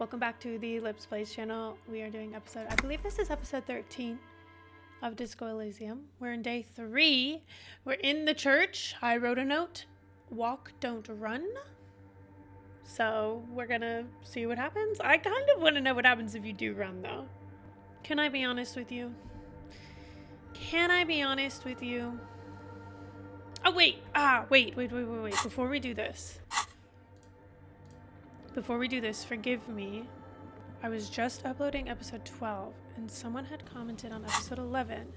Welcome back to the Lips Plays channel. We are doing I believe this is episode 13 of Disco Elysium. We're in day 3. We're in the church. I wrote a note. Walk, don't run. So we're gonna see what happens. I kind of want to know what happens if you do run though. Can I be honest with you? Can I be honest with you? Oh wait, wait. Before we do this, forgive me. I was just uploading episode 12 and someone had commented on episode 11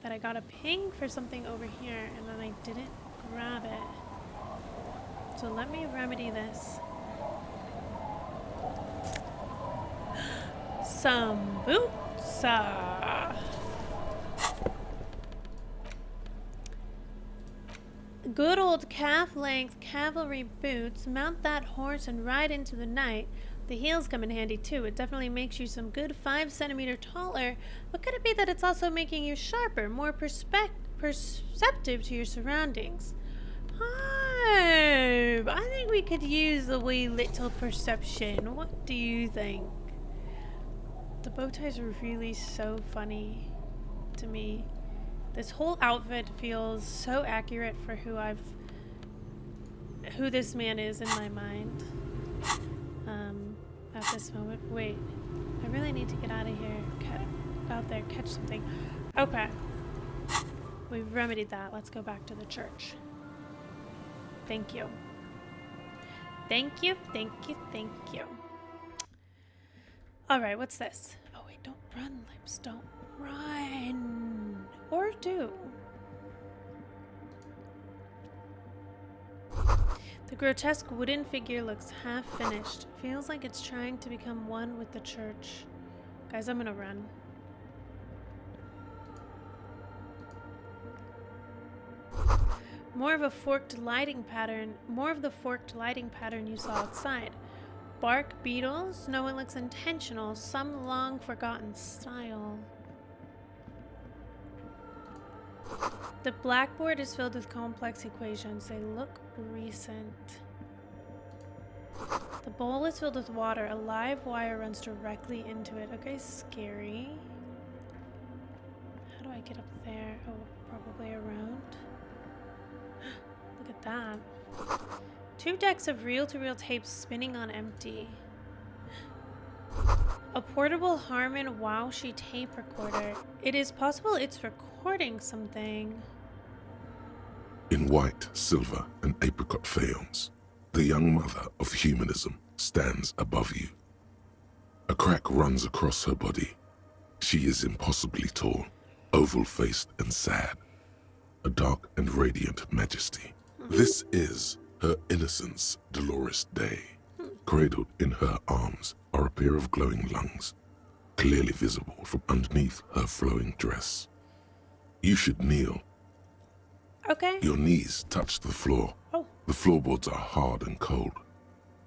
that I got a ping for something over here and then I didn't grab it. So let me remedy this. Sambusa. Good old calf-length cavalry boots. Mount that horse and ride into the night. The heels come in handy too. It definitely makes you some good 5 centimeters taller. But could it be that it's also making you sharper, more perceptive to your surroundings? I think we could use a wee little perception. What do you think? The bow ties are really so funny to me. This whole outfit feels so accurate for who this man is in my mind. At this moment. Wait, I really need to get out of here. Out there, catch something. Okay. We've remedied that. Let's go back to the church. Thank you. Thank you. Alright, what's this? Oh wait, don't run, Lips. Don't run. Or do. The grotesque wooden figure looks half finished. Feels like it's trying to become one with the church. Guys, I'm gonna run. More of the forked lighting pattern you saw outside. Bark beetles? No one looks intentional. Some long forgotten style. The blackboard is filled with complex equations. They look recent. The bowl is filled with water. A live wire runs directly into it. Okay, scary. How do I get up there? Oh, probably around. Look at that. 2 decks of reel-to-reel tapes spinning on empty. A portable Harman Wowshy tape recorder. It is possible it's recording something. In white, silver, and apricot faience, the young mother of humanism stands above you. A crack runs across her body. She is impossibly tall, oval-faced and sad. A dark and radiant majesty. This is her innocence, Dolores Day. Cradled in her arms are a pair of glowing lungs, clearly visible from underneath her flowing dress. You should kneel. Okay. Your knees touch the floor. Oh. The floorboards are hard and cold.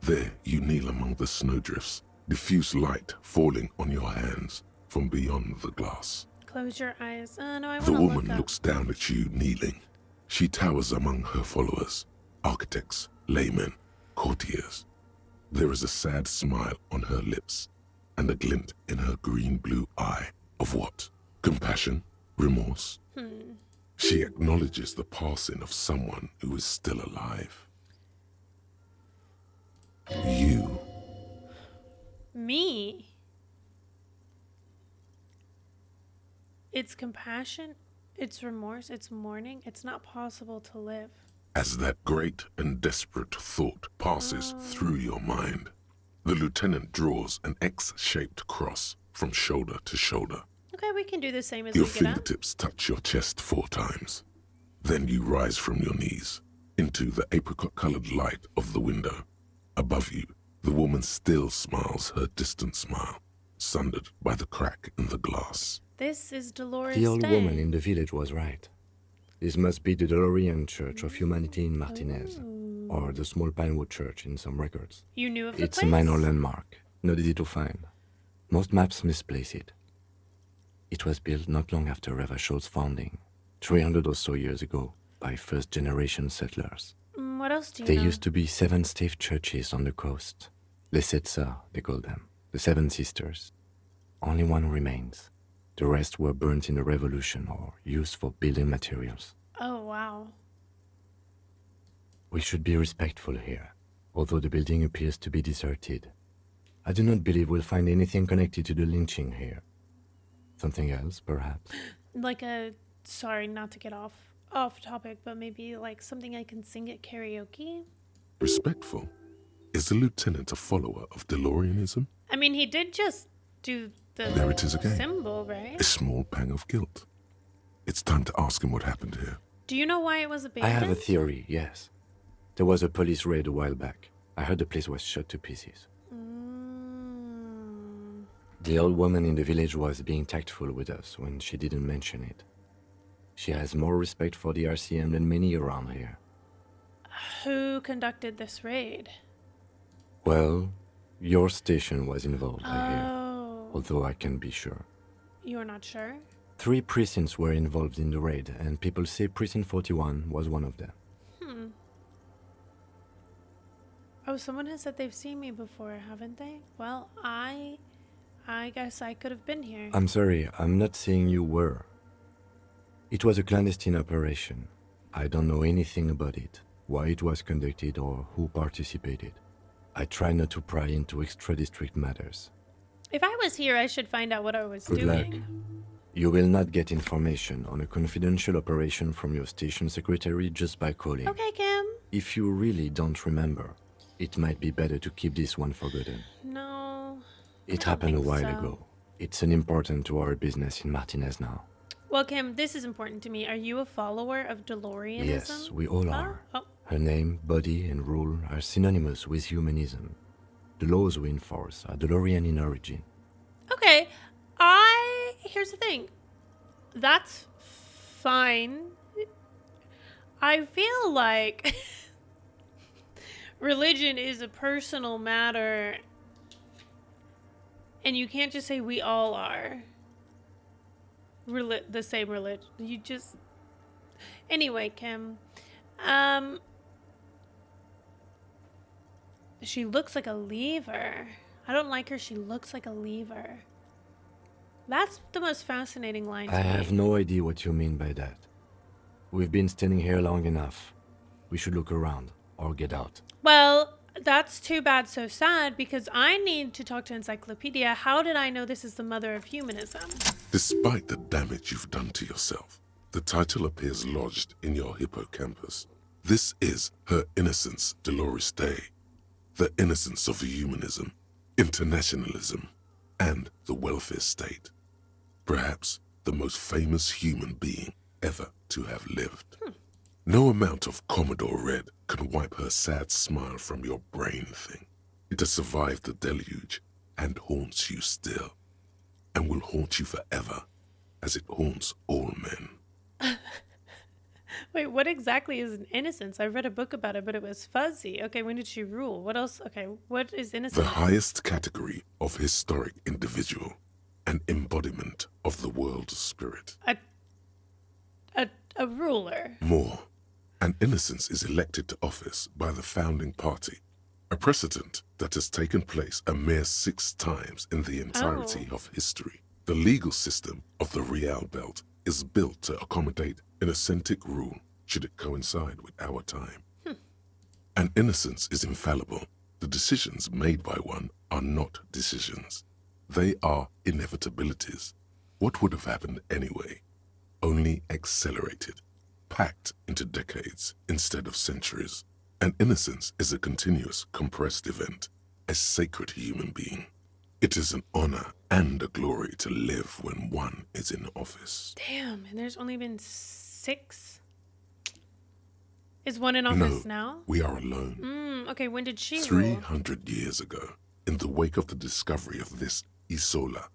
There you kneel among the snowdrifts, diffuse light falling on your hands from beyond the glass. Close your eyes. No, I want The to woman look up. looks down at you kneeling. She towers among her followers, architects, laymen, courtiers. There is a sad smile on her lips and a glint in her green-blue eye of what? Compassion? Remorse? She acknowledges the passing of someone who is still alive. You. Me? It's compassion, it's remorse, it's mourning. It's not possible to live. As that great and desperate thought passes through your mind, the lieutenant draws an X-shaped cross from shoulder to shoulder. Okay, we can do the same as Your we get up. fingertips touch your chest 4 times. Then you rise from your knees into the apricot-colored light of the window. Above you, the woman still smiles her distant smile, sundered by the crack in the glass. This is Dolores The old Day. woman in the village was right. This must be the DeLorean Church of Humanity in Martinez, or the small Pinewood Church in some records. You knew of the It's place? a minor landmark, not easy to find. Most maps misplace it. It was built not long after Ravachol's founding, 300 or so years ago, by first-generation settlers. What else do you There know? used to be 7 stave churches on the coast, Les Sept Sœurs, they call them. The Seven Sisters. Only one remains. The rest were burnt in the revolution or used for building materials. Oh, wow. We should be respectful here, although the building appears to be deserted. I do not believe we'll find anything connected to the lynching here. Something else, perhaps? Like sorry, not to get off topic, but maybe like something I can sing at karaoke? Respectful? Is the lieutenant a follower of DeLoreanism? I mean, he did just do the There it is again. symbol, right? A small pang of guilt. It's time to ask him what happened here. Do you know why it was I abandoned? have a theory, yes. There was a police raid a while back. I heard the place was shot to pieces. The old woman in the village was being tactful with us when she didn't mention it. She has more respect for the RCM than many around here. Who conducted this raid? Well, your station was involved, I hear. Oh, Although I can't be sure. you're not sure? 3 precincts were involved in the raid, and people say Precinct 41 was one of them. Oh, someone has said they've seen me before, haven't they? Well, I guess I could have been here. I'm sorry, I'm not saying you were. It was a clandestine operation. I don't know anything about it, why it was conducted, or who participated. I try not to pry into extra-district matters. If I was here, I should find out what I was Good doing. luck. You will not get information on a confidential operation from your station secretary just by calling. Okay, Kim. If you really don't remember, it might be better to keep this one forgotten. No. It I don't happened a think while so. ago. It's an important to our business in Martinez now. Well, Kim, this is important to me. Are you a follower of DeLoreanism? Yes, we all are. Oh. Her name, body, and rule are synonymous with humanism. The laws we enforce are DeLorean in origin. Okay. Here's the thing. That's fine. I feel like religion is a personal matter, and you can't just say we all are the same religion. You just... Anyway, Kim. She looks like a lever. I don't like her. She looks like a lever. That's the most fascinating line to I me. have no idea what you mean by that. We've been standing here long enough. We should look around, or get out. Well, that's too bad, so sad, because I need to talk to Encyclopedia. How did I know this is the mother of humanism? Despite the damage you've done to yourself, the title appears lodged in your hippocampus. This is Her Innocence Dolores Day, the innocence of humanism, internationalism, and the welfare state. Perhaps the most famous human being ever to have lived. No amount of Commodore Red can wipe her sad smile from your brain thing. It has survived the deluge and haunts you still, and will haunt you forever, as it haunts all men. Wait, what exactly is an innocence? I read a book about it, but it was fuzzy. Okay, when did she rule? What else? Okay, what is The innocence? highest category of historic individual, an embodiment of the world spirit. A ruler. More, an innocence is elected to office by the founding party, a precedent that has taken place a mere 6 times in the entirety of history. The legal system of the Real Belt is built to accommodate innocentic rule should it coincide with our time. An innocence is infallible. The decisions made by one are not decisions. They are inevitabilities. What would have happened anyway? Only accelerated, packed into decades instead of centuries. An innocence is a continuous, compressed event, a sacred human being. It is an honor and a glory to live when one is in office. Damn, and there's only been 6? Is one in office No, now? we are alone. Okay, when did she rule? 300 years ago, in the wake of the discovery of this Isola,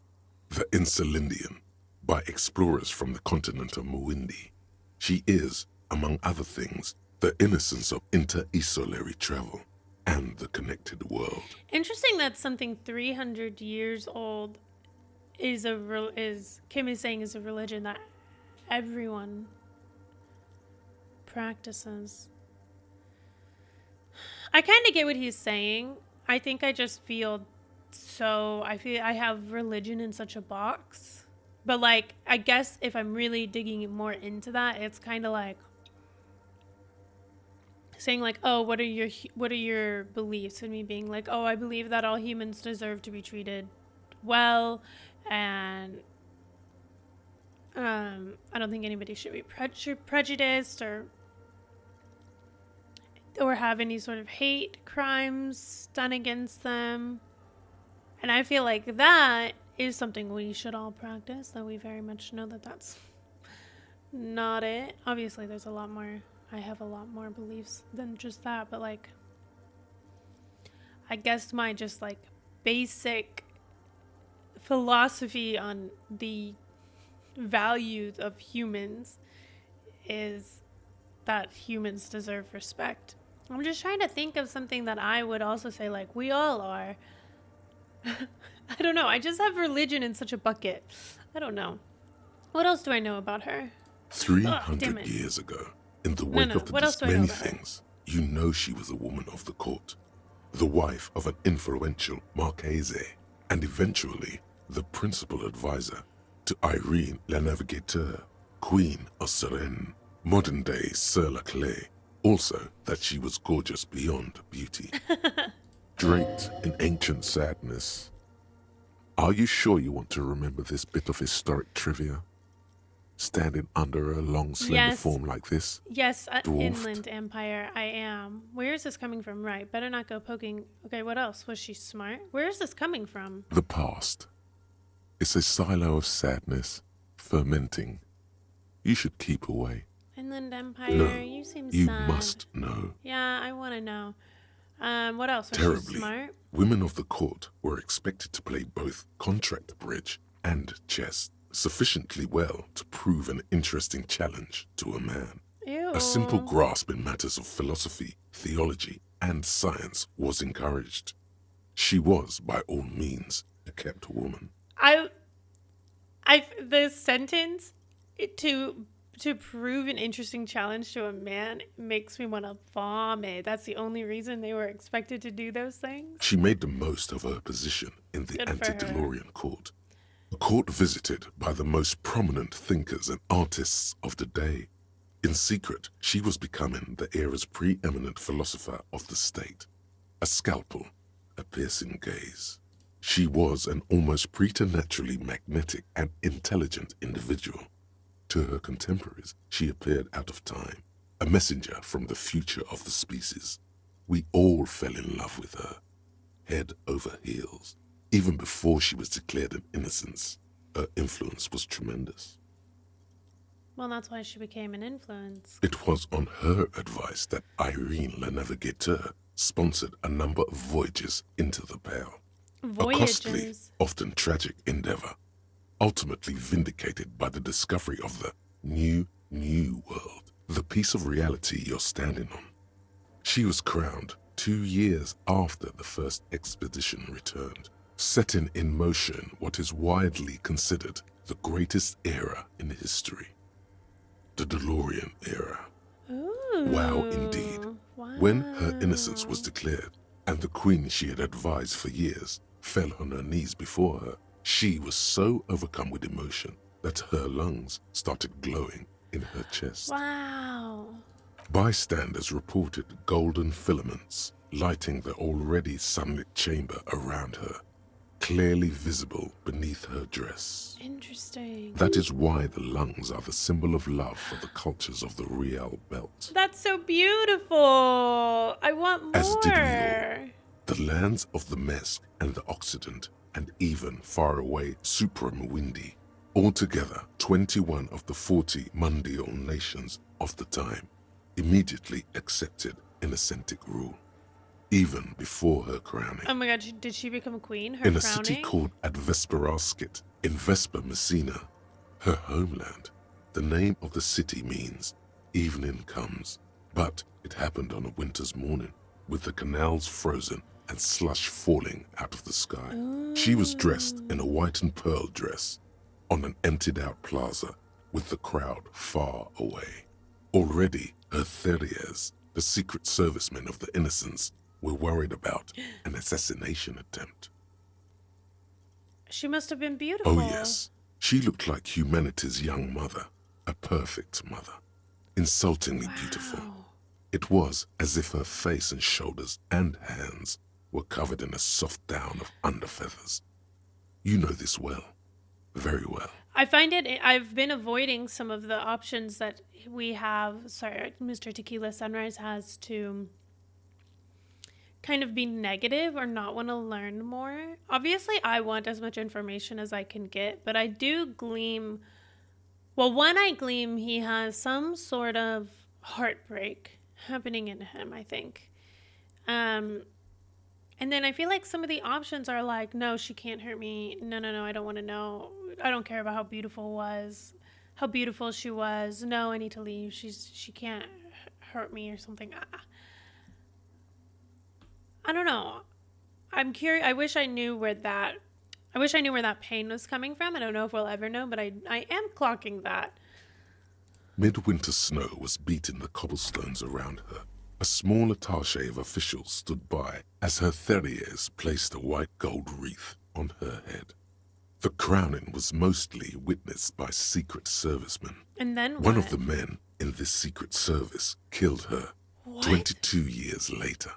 the Insulindian, by explorers from the continent of Muindi, she is, among other things, the innocence of inter-isolary travel and the connected world. Interesting that something 300 years old is Kim is saying is a religion that everyone practices. I kind of get what he's saying. I think I just feel so, I feel I have religion in such a box. But like, I guess if I'm really digging more into that, it's kind of like saying like, oh, what are your beliefs? And me being like, oh, I believe that all humans deserve to be treated well, and I don't think anybody should be prejudiced or have any sort of hate crimes done against them. And I feel like that is something we should all practice, that we very much know that that's not it. Obviously, there's a lot more. I have a lot more beliefs than just that, but like, I guess my just like basic philosophy on the value of humans is that humans deserve respect. I'm just trying to think of something that I would also say, like, we all are. I don't know. I just have religion in such a bucket. I don't know. What else do I know about her? 300 years ago, in the wake of the many things, you know she was a woman of the court, the wife of an influential Marchese, and eventually the principal advisor to Irene la Navigateur, Queen of Suresnes, modern-day Sir La Clé. Also, that she was gorgeous beyond beauty. Draped in ancient sadness. Are you sure you want to remember this bit of historic trivia? Standing under a long, slender form like this? Yes, Inland Empire, I am. Where is this coming from? Right, better not go poking. Okay, what else? Was she smart? Where is this coming from? The past. It's a silo of sadness, fermenting. You should keep away. Inland Empire, no, you seem you sad. must know. Yeah, I want to know. What else? Was Terribly, she smart? Women of the court were expected to play both contract bridge and chess sufficiently well to prove an interesting challenge to a man. Ew. A simple grasp in matters of philosophy, theology, and science was encouraged. She was, by all means, a kept woman. The sentence to prove an interesting challenge to a man makes me want to vomit. That's the only reason they were expected to do those things. She made the most of her position in the antediluvian court. A court visited by the most prominent thinkers and artists of the day. In secret, she was becoming the era's preeminent philosopher of the state. A scalpel, a piercing gaze. She was an almost preternaturally magnetic and intelligent individual. To her contemporaries, she appeared out of time, a messenger from the future of the species. We all fell in love with her, head over heels. Even before she was declared an innocence, her influence was tremendous. Well, that's why she became an influence. It was on her advice that Irene la Navigateur sponsored a number of voyages into the Pale. Voyages? A costly, often tragic endeavor, ultimately vindicated by the discovery of the new world, the piece of reality you're standing on. She was crowned 2 years after the first expedition returned, setting in motion what is widely considered the greatest era in history. The DeLorean era. Ooh, wow, indeed. Wow. When her innocence was declared, and the queen she had advised for years fell on her knees before her, she was so overcome with emotion that her lungs started glowing in her chest. Wow. Bystanders reported golden filaments lighting the already sunlit chamber around her, clearly visible beneath her dress. Interesting. That is why the lungs are the symbol of love for the cultures of the Riel Belt. That's so beautiful. I want more. As did we all. The lands of the Mesk and the Occident, and even far away Supremwindi. Altogether, 21 of the 40 mundial nations of the time immediately accepted Innocentic rule, even before her crowning. Oh my god, did she become a queen? Her in a crowning? city called Advesperaskit in Vesper Messina, her homeland. The name of the city means evening comes, but it happened on a winter's morning, with the canals frozen and slush falling out of the sky. Ooh. She was dressed in a white and pearl dress on an emptied-out plaza with the crowd far away. Already, her Theriers, the secret servicemen of the Innocents, were worried about an assassination attempt. She must have been beautiful. Oh yes, she looked like humanity's young mother, a perfect mother, insultingly beautiful. It was as if her face and shoulders and hands were covered in a soft down of underfeathers. You know this well, very well. I find I've been avoiding some of the options that we have, Mr. Tequila Sunrise has to kind of be negative or not want to learn more. Obviously, I want as much information as I can get, but I do glean, when I glean, he has some sort of heartbreak happening in him, I think. And then I feel like some of the options are like, no, she can't hurt me. No, I don't want to know. I don't care about how beautiful she was. No, I need to leave. She can't hurt me or something. I don't know. I'm curious. I wish I knew where that pain was coming from. I don't know if we'll ever know, but I am clocking that. Midwinter snow was beating the cobblestones around her. A small attaché of officials stood by as her Theriers placed a white gold wreath on her head. The crowning was mostly witnessed by Secret Servicemen. And then what? One of the men in this Secret Service killed her 22 years later.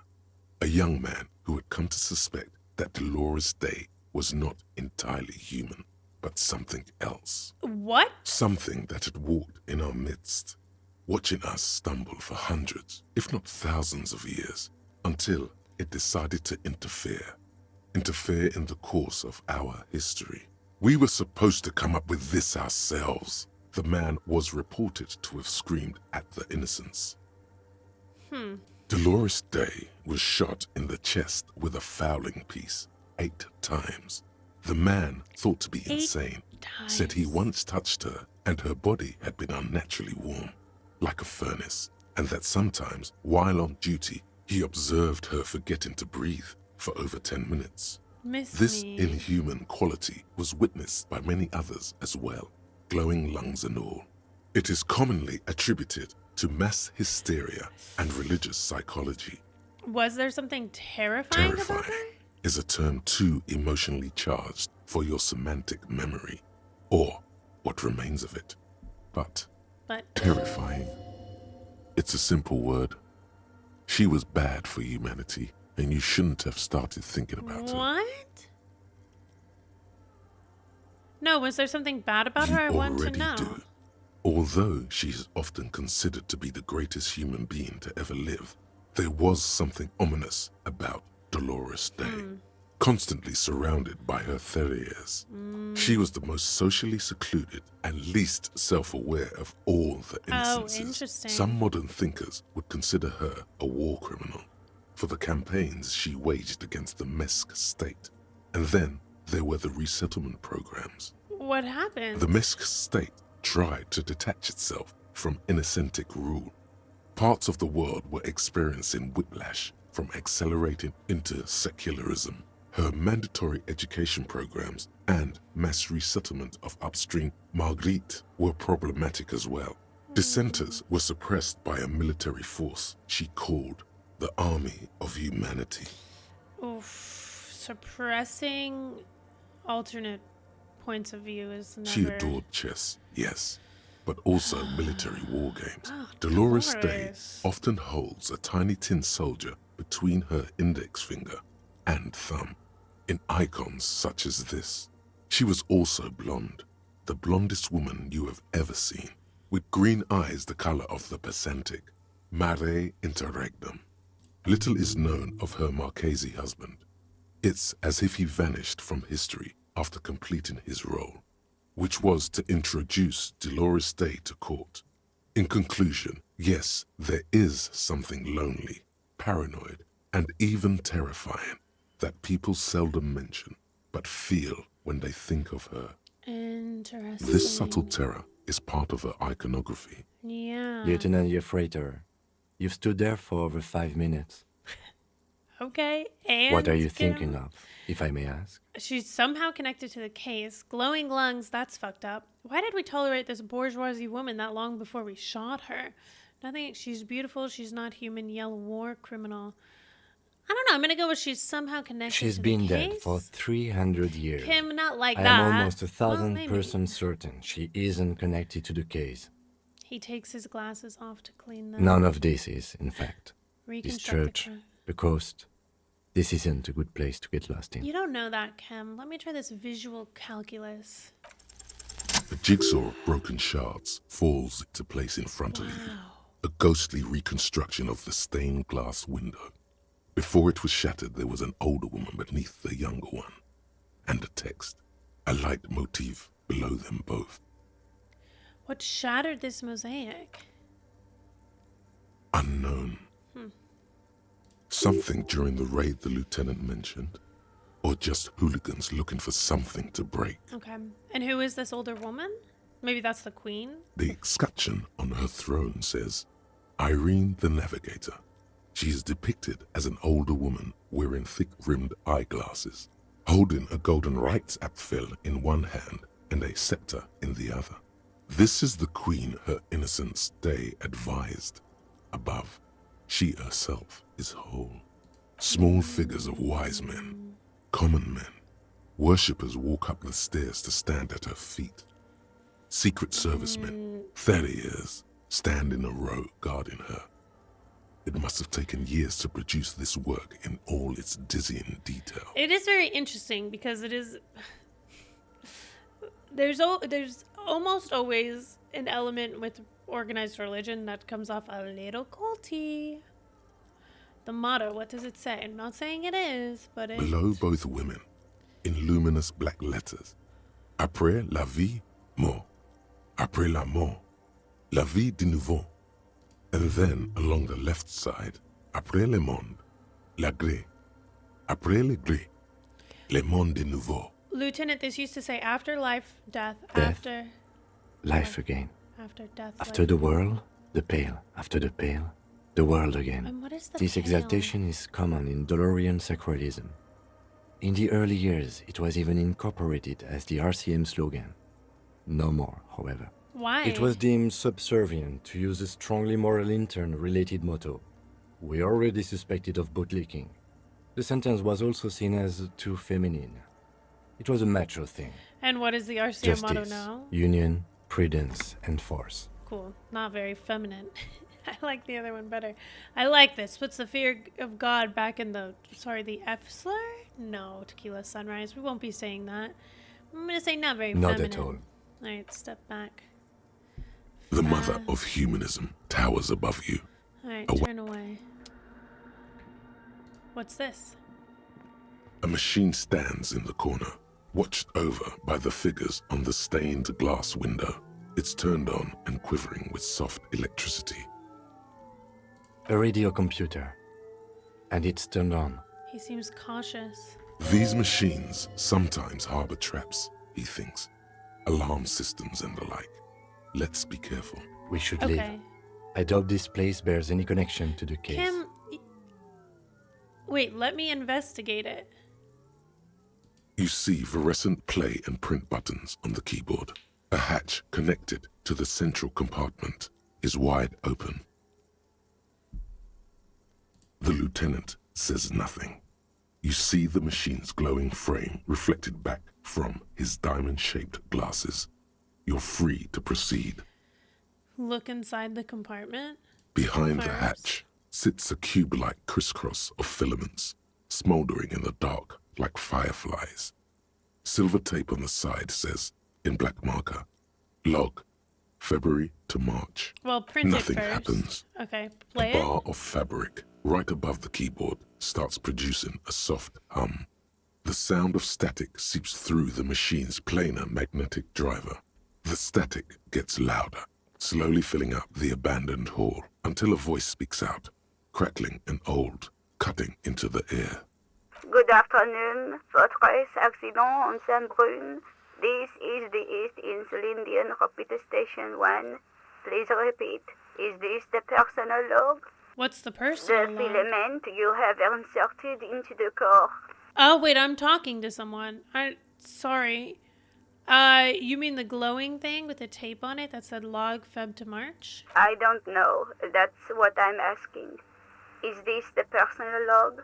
A young man who had come to suspect that Dolores Day was not entirely human, but something else. What? Something that had walked in our midst, watching us stumble for hundreds, if not thousands of years, until it decided to interfere in the course of our history. We were supposed to come up with this ourselves. The man was reported to have screamed at the innocents. Dolores Day was shot in the chest with a fowling piece 8 times. The man, thought to be insane, said he once touched her and her body had been unnaturally warm, like a furnace, and that sometimes, while on duty, he observed her forgetting to breathe for over 10 minutes. This inhuman quality was witnessed by many others as well, glowing lungs and all. It is commonly attributed to mass hysteria and religious psychology. Was there something terrifying about her? Terrifying is a term too emotionally charged for your semantic memory, or what remains of it. But terrifying, it's a simple word. She was bad for humanity, and you shouldn't have started thinking about her. What? No, was there something bad about her? I want to know. Do. Although she is often considered to be the greatest human being to ever live, there was something ominous about Dolores Day. Constantly surrounded by her Theriers, she was the most socially secluded and least self-aware of all the instances. Oh, interesting. Some modern thinkers would consider her a war criminal for the campaigns she waged against the Mesk state. And then there were the resettlement programs. What happened? The Mesk state tried to detach itself from Innocentic rule. Parts of the world were experiencing whiplash from accelerating into secularism. Her mandatory education programs and mass resettlement of upstream Marguerite were problematic as well. Dissenters were suppressed by a military force she called the Army of Humanity. Oof. Suppressing alternate points of view is never... She adored chess, yes, but also military war games. Oh, Dolores Day often holds a tiny tin soldier between her index finger and thumb in icons such as this. She was also blonde, the blondest woman you have ever seen, with green eyes the color of the Pacific, mare interregnum. Little is known of her Marchese husband. It's as if he vanished from history after completing his role, which was to introduce Dolores Day to court. In conclusion, yes, there is something lonely, paranoid, and even terrifying that people seldom mention, but feel when they think of her. Interesting. This subtle terror is part of her iconography. Yeah. Lieutenant Yefreiter, you've stood there for over 5 minutes. Okay, and... What are you thinking of, if I may ask? She's somehow connected to the case. Glowing lungs, that's fucked up. Why did we tolerate this bourgeoisie woman that long before we shot her? Nothing, she's beautiful, she's not human, yellow war criminal. I don't know. I'm gonna go with she's somehow connected She's to been the dead case. for 300 years. Kim, not like I that. am almost Well, 1,000% certain she isn't connected to the case. He takes his glasses off to clean them. None of this is, in fact. This Reconstruct church, the crime. the coast, this isn't a good place to get lost in. You don't know that, Kim. Let me try this visual calculus. A jigsaw of broken shards falls into place in front of you. A ghostly reconstruction of the stained glass window. Before it was shattered, there was an older woman beneath the younger one. And a text, a light motif below them both. What shattered this mosaic? Unknown. Something during the raid the lieutenant mentioned. Or just hooligans looking for something to break. Okay. And who is this older woman? Maybe that's the queen? The escutcheon on her throne says, Irene the Navigator. She is depicted as an older woman wearing thick-rimmed eyeglasses, holding a golden rights apfel in one hand and a scepter in the other. This is the queen her innocence day advised. Above, she herself is whole. Small figures of wise men, common men, worshippers walk up the stairs to stand at her feet. Secret servicemen, 30 years, stand in a row guarding her. It must have taken years to produce this work in all its dizzying detail. It is very interesting because it is... There's almost always an element with organized religion that comes off a little culty. The motto, what does it say? I'm not saying it is, but it... Below both women, in luminous black letters, Après la vie, mort. Après la mort, la vie de nouveau. And then, along the left side, Après le monde, la gré. Après le gré, le monde de nouveau. Lieutenant, this used to say after life, death, Death. after... Life again. After death, After life. the world, the pale. After the pale, the world again. And what is the This pale? exaltation is common in Dolorian sacralism. In the early years, it was even incorporated as the RCM slogan. No more, however. Why? It was deemed subservient to use a strongly moral intern-related motto. We already suspected of bootlicking. The sentence was also seen as too feminine. It was a macho thing. And what is the RCM Justice, motto now? union, prudence, and force. Cool. Not very feminine. I like the other one better. I like this. Puts the fear of God back in the... Sorry, the F slur? No, Tequila Sunrise. We won't be saying that. I'm going to say not very Not feminine. at all. Alright, step back. The mother of humanism towers above you. Alright, Oh. turn away. What's this? A machine stands in the corner, watched over by the figures on the stained glass window. It's turned on and quivering with soft electricity. A radio computer. And it's turned on. He seems cautious. These machines sometimes harbor traps, he thinks. Alarm systems and the like. Let's be careful. We should leave. Okay. I doubt this place bears any connection to the case. Kim... Wait, let me investigate it. You see fluorescent play and print buttons on the keyboard. A hatch connected to the central compartment is wide open. The lieutenant says nothing. You see the machine's glowing frame reflected back from his diamond-shaped glasses. You're free to proceed. Look inside the compartment. Behind the First. hatch sits a cube-like crisscross of filaments, smoldering in the dark like fireflies. Silver tape on the side says, in black marker, log, February to March. Well, print Nothing it first. happens. Okay, A play it. bar of fabric right above the keyboard starts producing a soft hum. The sound of static seeps through the machine's planar magnetic driver. The static gets louder, slowly filling up the abandoned hall until a voice speaks out, crackling and old, cutting into the air. Good afternoon, Fortress Accident on Saint-Brune. This is the East Insulindian Repeater Station 1. Please repeat. Is this the personal log? What's the The personal log? filament you have inserted into the core. Oh, wait, I'm talking to someone. Sorry. You mean the glowing thing with the tape on it that said log Feb to March? I don't know. That's what I'm asking. Is this the personal log?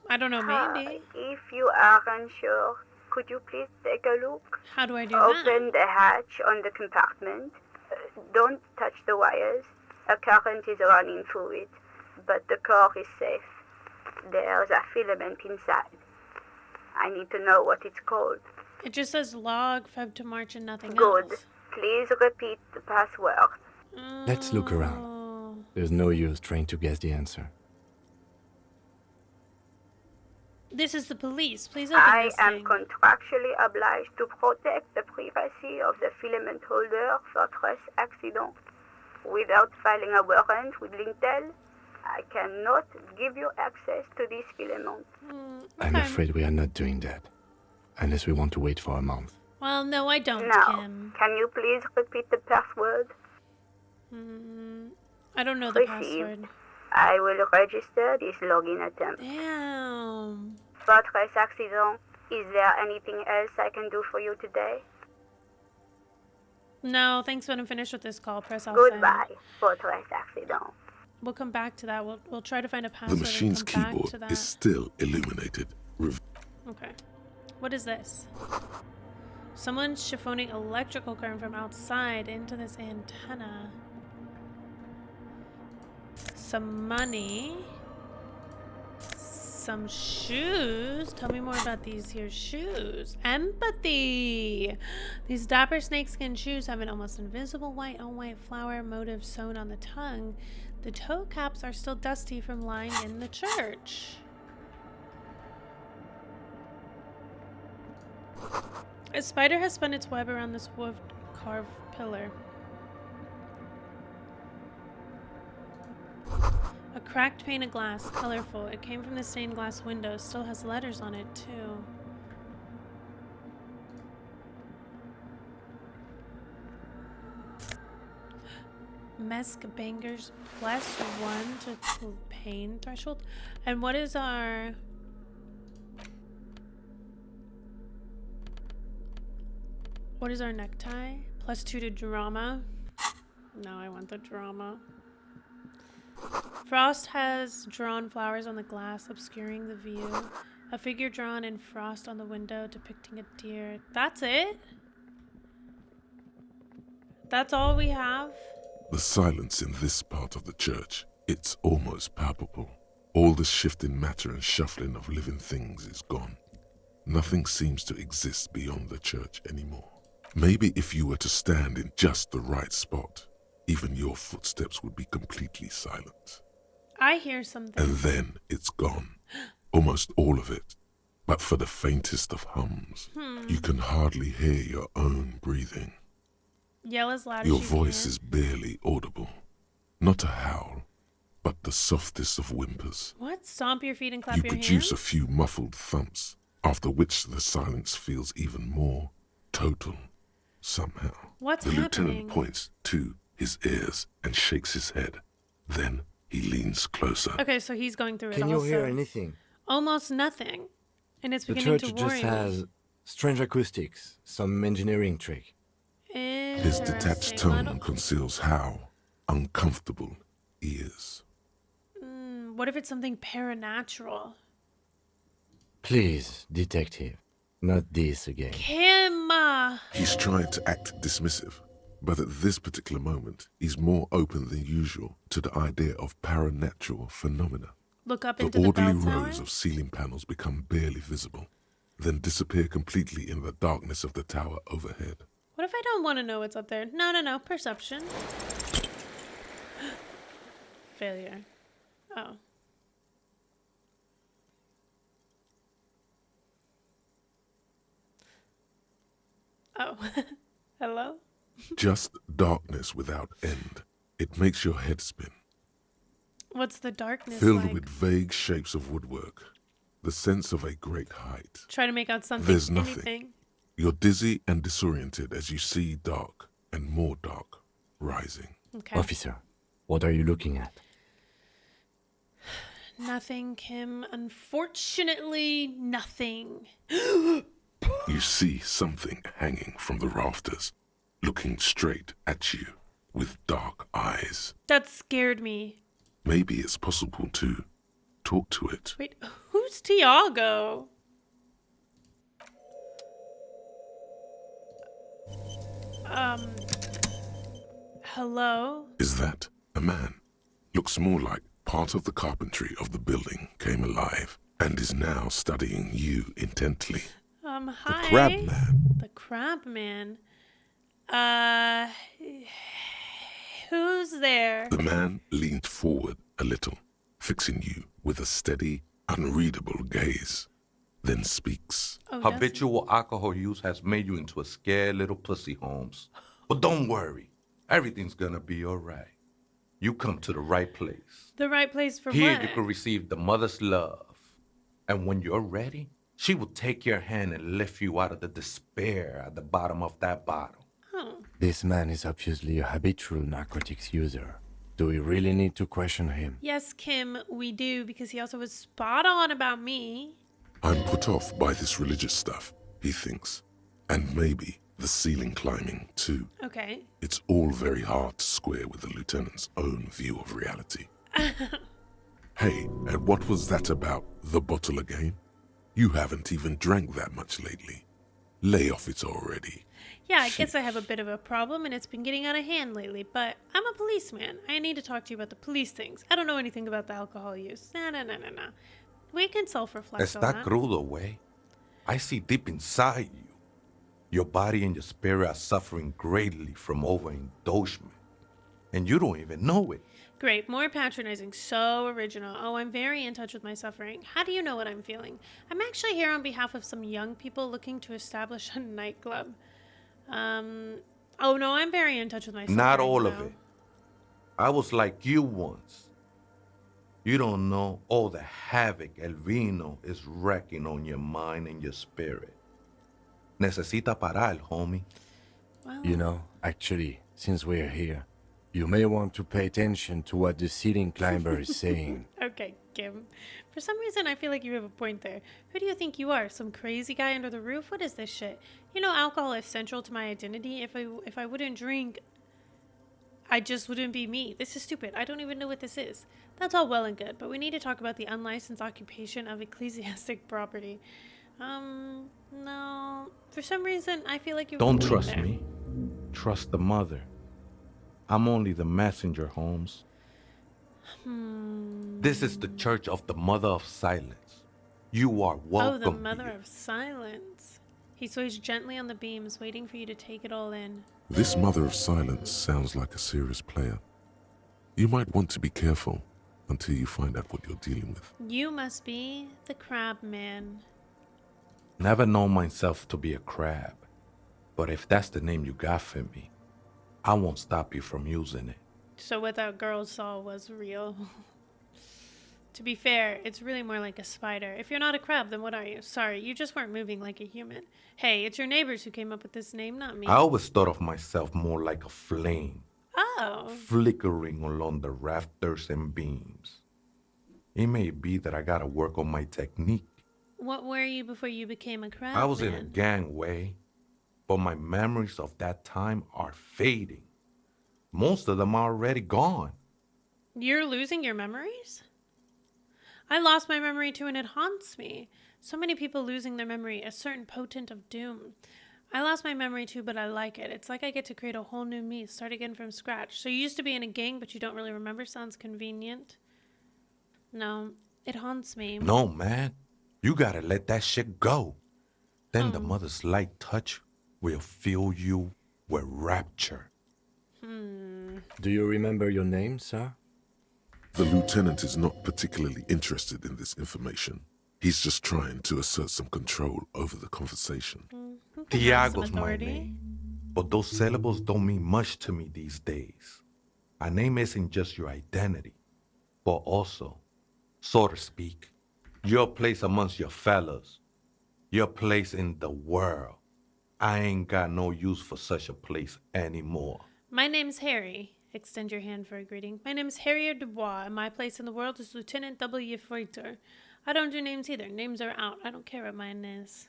I don't know, maybe. If you aren't sure, could you please take a look? How do I do Open that? the hatch on the compartment. Don't touch the wires. A current is running through it, but the core is safe. There's a filament inside. I need to know what it's called. It just says log, Feb to March, and nothing Good. else. Please repeat the password. Let's look around. Oh. There's no use trying to guess the answer. This is the police. Please open I this am thing. contractually obliged to protect the privacy of the filament holder for stress accident. Without filing a warrant with Lintel, I cannot give you access to this filament. I'm Okay. afraid we are not doing that. Unless we want to wait for a month. Well, no, I don't, Now, Kim. can you please repeat the password? I don't know the password. I will register this login attempt. Damn. For stress accident, is there anything else I can do for you today? No, thanks when I'm finished with this call. Press off. Sign Goodbye, out. for stress accident. We'll come back to that. We'll try to find a The password machine's and come back to keyboard that. is still illuminated. Okay. What is this? Someone's chiffoning electrical current from outside into this antenna. Some money. Some shoes. Tell me more about these here shoes. Empathy. These dapper snakeskin shoes have an almost invisible white on white flower motif sewn on the tongue. The toe caps are still dusty from lying in the church. A spider has spun its web around this wood carved pillar. A cracked pane of glass, colorful. It came from the stained glass window. Still has letters on it, too. Mesk bangers +1 to pain threshold. And what is our... What is our necktie? +2 to drama. No, I want the drama. Frost has drawn flowers on the glass, obscuring the view. A figure drawn in frost on the window, depicting a deer. That's it? That's all we have? The silence in this part of the church, it's almost palpable. All the shifting matter and shuffling of living things is gone. Nothing seems to exist beyond the church anymore. Maybe if you were to stand in just the right spot, even your footsteps would be completely silent. I hear something. And then it's gone. Almost all of it. But for the faintest of hums, you can hardly hear your own breathing. Yell as loud Your as you voice can. is barely audible. Not a howl, but the softest of whimpers. What? Stomp your feet and clap You your produce hands? a few muffled thumps, after which the silence feels even more total, somehow. What's The happening? lieutenant points to his ears and shakes his head. Then he leans closer. Okay, so he's going through it Can you also. hear anything? Almost nothing. And it's The beginning church to worry just me. has strange acoustics, some engineering trick. His detached Interesting. tone conceals how uncomfortable he is. What if it's something paranatural? Please, detective, not this again. Kim! He's trying to act dismissive, but at this particular moment, he's more open than usual to the idea of paranatural phenomena. Look up The into the orderly bell tower. rows of ceiling panels become barely visible, then disappear completely in the darkness of the tower overhead. What if I don't want to know what's up there? No. Perception. Failure. Oh. Oh. Hello? Just darkness without end. It makes your head spin. What's the darkness Filled like? with vague shapes of woodwork, the sense of a great height. Try to make out something. There's nothing. Anything. You're dizzy and disoriented as you see dark and more dark rising. Okay. Officer, what are you looking at? Nothing, Kim. Unfortunately, nothing. You see something hanging from the rafters, looking straight at you with dark eyes. That scared me. Maybe it's possible to talk to it. Wait, who Who's Tiago? Hello? Is that a man? Looks more like part of the carpentry of the building came alive and is now studying you intently. Hi. The crab man. The crab man. Who's there? The man leaned forward a little, fixing you with a steady, unreadable gaze, then speaks. Oh, does he? Habitual alcohol use has made you into a scared little pussy, Holmes. But don't worry. Everything's gonna be all right. You come to the right place. The right place for Here what? you can receive the mother's love. And when you're ready, she will take your hand and lift you out of the despair at the bottom of that bottle. Oh. This man is obviously a habitual narcotics user. Do we really need to question him? Yes, Kim, we do, because he also was spot on about me. I'm put off by this religious stuff, he thinks. And maybe the ceiling climbing, too. Okay. It's all very hard to square with the lieutenant's own view of reality. Hey, and what was that about the bottle again? You haven't even drank that much lately. Lay off it already. Yeah, I guess I have a bit of a problem, and it's been getting out of hand lately, but I'm a policeman. I need to talk to you about the police things. I don't know anything about the alcohol use. No. We can self-reflect on Está that. crudo, way. I see deep inside you. Your body and your spirit are suffering greatly from overindulgence. And you don't even know it. Great, more patronizing, so original. Oh, I'm very in touch with my suffering. How do you know what I'm feeling? I'm actually here on behalf of some young people looking to establish a nightclub. Oh no, I'm very in touch with my suffering. Not all of though. it. I was like you once. You don't know all the havoc El Vino is wrecking on your mind and your spirit. Necesita parar, homie. Well, You know, actually, since we're here, you may want to pay attention to what the ceiling climber is saying. okay, Kim. For some reason, I feel like you have a point there. Who do you think you are? Some crazy guy under the roof? What is this shit? You know, alcohol is central to my identity. If I wouldn't drink, I just wouldn't be me. This is stupid. I don't even know what this is. That's all well and good, but we need to talk about the unlicensed occupation of ecclesiastic property. No. For some reason, I feel like you Don't have a point trust there. me. Trust the mother. I'm only the messenger, Holmes. This is the Church of the Mother of Silence. You are welcome. Oh, the Mother here. of Silence. He sways gently on the beams, waiting for you to take it all in. This mother of silence sounds like a serious player. You might want to be careful until you find out what you're dealing with. You must be the crab man. Never known myself to be a crab. But if that's the name you got for me, I won't stop you from using it. So what that girl saw was real. To be fair, it's really more like a spider. If you're not a crab, then what are you? Sorry, you just weren't moving like a human. Hey, it's your neighbors who came up with this name, not me. I always thought of myself more like a flame, Oh. flickering along the rafters and beams. It may be that I gotta work on my technique. What were you before you became a crab I was man? in a gangway, but my memories of that time are fading. Most of them are already gone. You're losing your memories? I lost my memory too, and it haunts me. So many people losing their memory, a certain potent of doom. I lost my memory too, but I like it. It's like I get to create a whole new me, start again from scratch. So you used to be in a gang, but you don't really remember? Sounds convenient. No, it haunts me. No, man. You gotta let that shit go. Then the mother's light touch will fill you with rapture. Do you remember your name, sir? The lieutenant is not particularly interested in this information. He's just trying to assert some control over the conversation. Who can have some Tiago's my authority? name. But those syllables don't mean much to me these days. A name isn't just your identity, but also, so to speak, your place amongst your fellows, your place in the world. I ain't got no use for such a place anymore. My name's Harry. Extend your hand for a greeting. My name's Harrier Dubois, and my place in the world is Lieutenant W. Freighter. I don't do names either. Names are out. I don't care what mine is.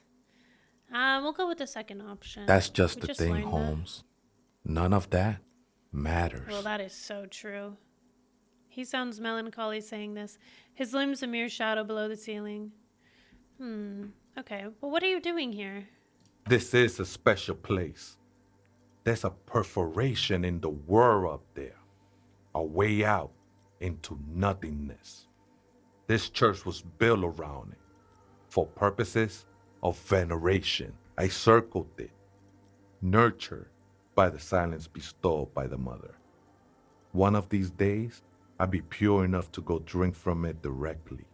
We'll go with the second option. That's just We the thing, learned that. Holmes. None of that matters. Well, that is so true. He sounds melancholy saying this, his limbs a mere shadow below the ceiling. Okay. Well, what are you doing here? This is a special place. There's a perforation in the world up there, a way out into nothingness. This church was built around it for purposes of veneration. I circled it, nurtured by the silence bestowed by the mother. One of these days, I'll be pure enough to go drink from it directly.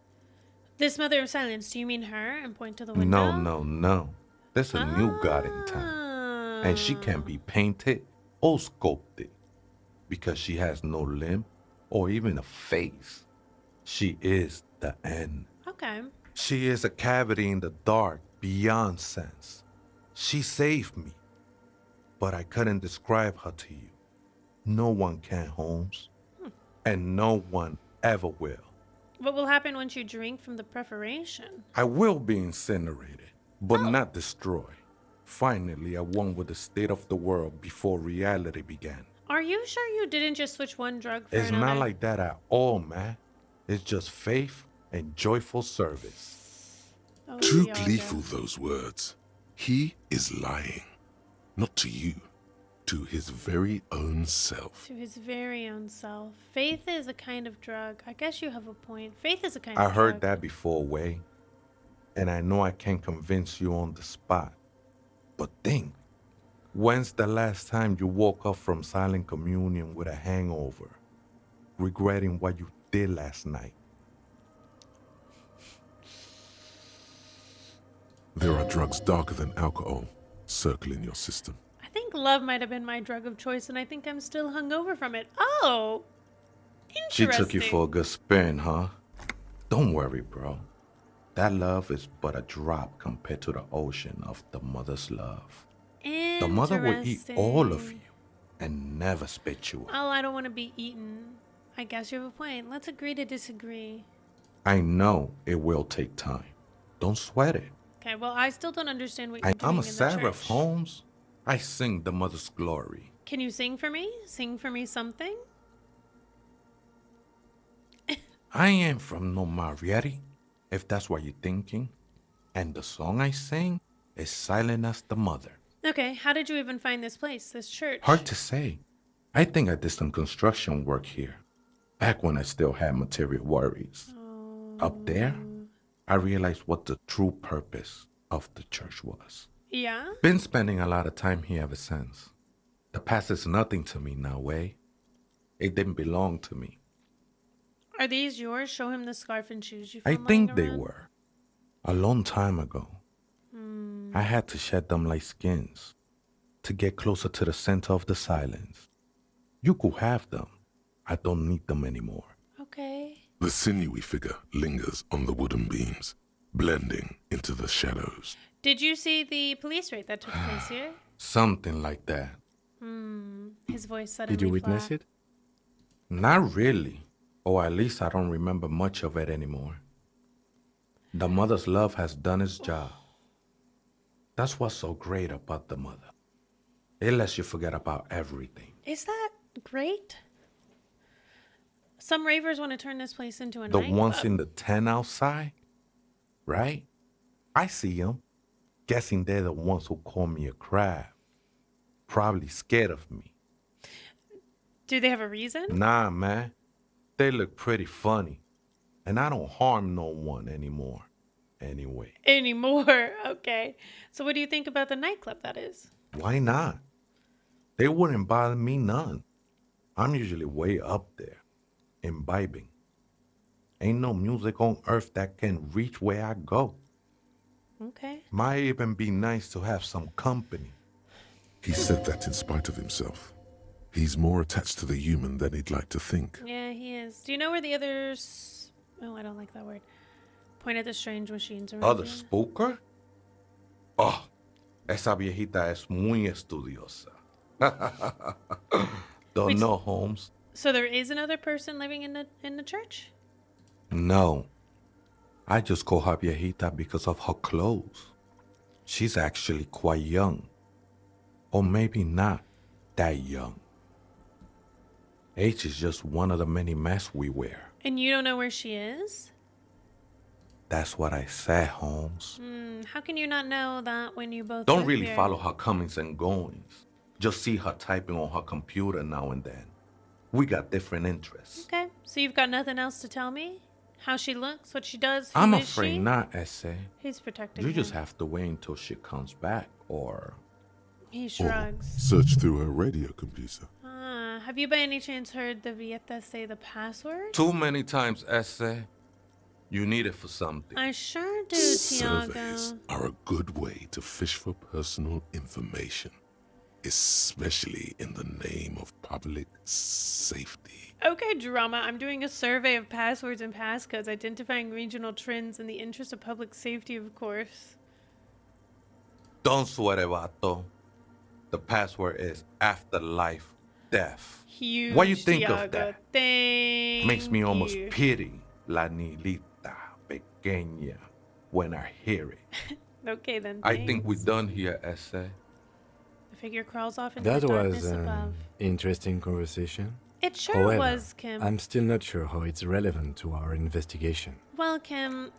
This mother of silence, do you mean her? And point to the window? No. There's a new god in town, and she can't be painted or sculpted because she has no limb or even a face. She is the end. Okay. She is a cavity in the dark beyond sense. She saved me, but I couldn't describe her to you. No one can, Holmes, and no one ever will. What will happen once you drink from the perforation? I will be incinerated, but not destroyed. Finally, I won with the state of the world before reality began. Are you sure you didn't just switch one drug for It's another? not like that at all, man. It's just faith and joyful service. Oh, Too yeah, gleeful, those words. He is lying. Not to you, to his very own self. To his very own self. Faith is a kind of drug. I guess you have a point. Faith is a kind I of heard drug. that before, Way. And I know I can't convince you on the spot. But think, when's the last time you woke up from silent communion with a hangover, regretting what you did last night? There are drugs darker than alcohol circling your system. I think love might have been my drug of choice, and I think I'm still hungover from it. Oh! She Interesting. took you for a good spin, huh? Don't worry, bro. That love is but a drop compared to the ocean of the mother's love. The mother will eat all of you and never spit you out. Oh, I don't want to be eaten. I guess you have a point. Let's agree to disagree. I know it will take time. Don't sweat it. Okay, well, I still don't understand what you're doing I'm a in the seraph, church. Holmes. I sing the mother's glory. Can you sing for me? Sing for me something? I ain't from no Marietti, if that's what you're thinking. And the song I sing is silent as the mother. Okay, how did you even find this place, this church? Hard to say. I think I did some construction work here, back when I still had material worries. Up there, I realized what the true purpose of the church was. Yeah? Been spending a lot of time here ever since. The past is nothing to me now, Way. It didn't belong to me. Are these yours? Show him the scarf and shoes you I found think lying they around. were. A long time ago. I had to shed them like skins to get closer to the center of the silence. You could have them. I don't need them anymore. Okay. The sinewy figure lingers on the wooden beams, blending into the shadows. Did you see the police raid that took place here? Something like that. His voice suddenly Did you witness flat. it? Not really. Or at least I don't remember much of it anymore. The mother's love has done its job. That's what's so great about the mother. It lets you forget about everything. Is that great? Some ravers want to turn this place into a The nightclub. ones in the tent outside, right? I see them. Guessing they're the ones who call me a crab. Probably scared of me. Do they have a reason? Nah, man. They look pretty funny. And I don't harm no one anymore. Anyway, Anymore. Okay. So what do you think about the nightclub, that is? why not? They wouldn't bother me none. I'm usually way up there, imbibing. Ain't no music on earth that can reach where I go. Okay. Might even be nice to have some company. He said that in spite of himself. He's more attached to the human than he'd like to think. Yeah, he is. Do you know where the others... Oh, I don't like that word. Point at the strange machines around Other here. spooker? Oh, esa viejita es muy estudiosa. Don't Wait, know, Holmes. So there is another person living in the church? No. I just call her viejita because of her clothes. She's actually quite young. Or maybe not that young. Age is just one of the many masks we wear. And you don't know where she is? That's what I said, Holmes. How can you not know that when you both Don't live really here? follow her comings and goings. Just see her typing on her computer now and then. We got different interests. Okay, so you've got nothing else to tell me? How she looks, what she does, who I'm is afraid she? not, Essay. He's protecting You her. just have to wait until she comes back, or... He Or shrugs. search through her radio computer. Have you by any chance heard the Vieta say the password? Too many times, Essay. You need it for something. I sure do, Surveys Tiago. are a good way to fish for personal information, especially in the name of public safety. Okay, drama. I'm doing a survey of passwords and passcodes, identifying regional trends in the interest of public safety, of course. Don't sweat it, vato. The password is afterlife death. Huge. What you think Tiago. of that? Thank Makes me almost you. pity La Nilita Pequeña when I hear it. Okay, then. I think we're thanks. done here, Essay. The figure crawls off into That the darkness was an above. interesting conversation. It sure However, was, Kim. I'm still not sure how it's relevant to our investigation. Well, Kim,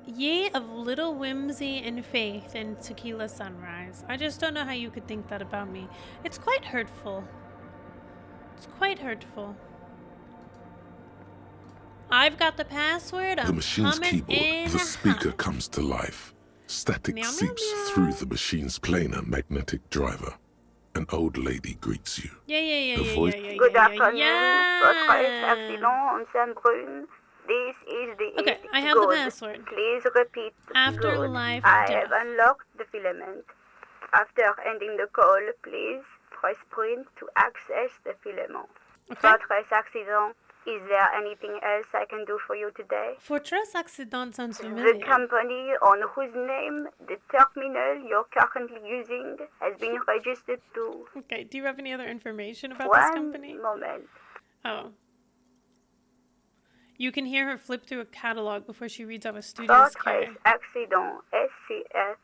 ye of little whimsy and faith in Tequila Sunrise. I just don't know how you could think that about me. It's quite hurtful. It's quite hurtful. I've got the password. The I'm machine's coming keyboard, in the speaker hot. comes to life. Static Meow, meow, seeps meow. through the machine's planar magnetic driver. An old lady greets you. Yeah. The voice- Good afternoon. Votre est accident en Saint-Brun. This is the Okay, East I have the Good. password. Please repeat. Afterlife Good. I death. have unlocked the filament. After ending the call, please press print to access the filament. Okay. Votre accident. Is there anything else I can do for you today? Fortress Accident sounds The familiar. company on whose name the terminal you're currently using has been registered to. Okay, do you have any other information about this One company? moment. Oh. You can hear her flip through a catalog before she reads off a studious Votre care. accident SCF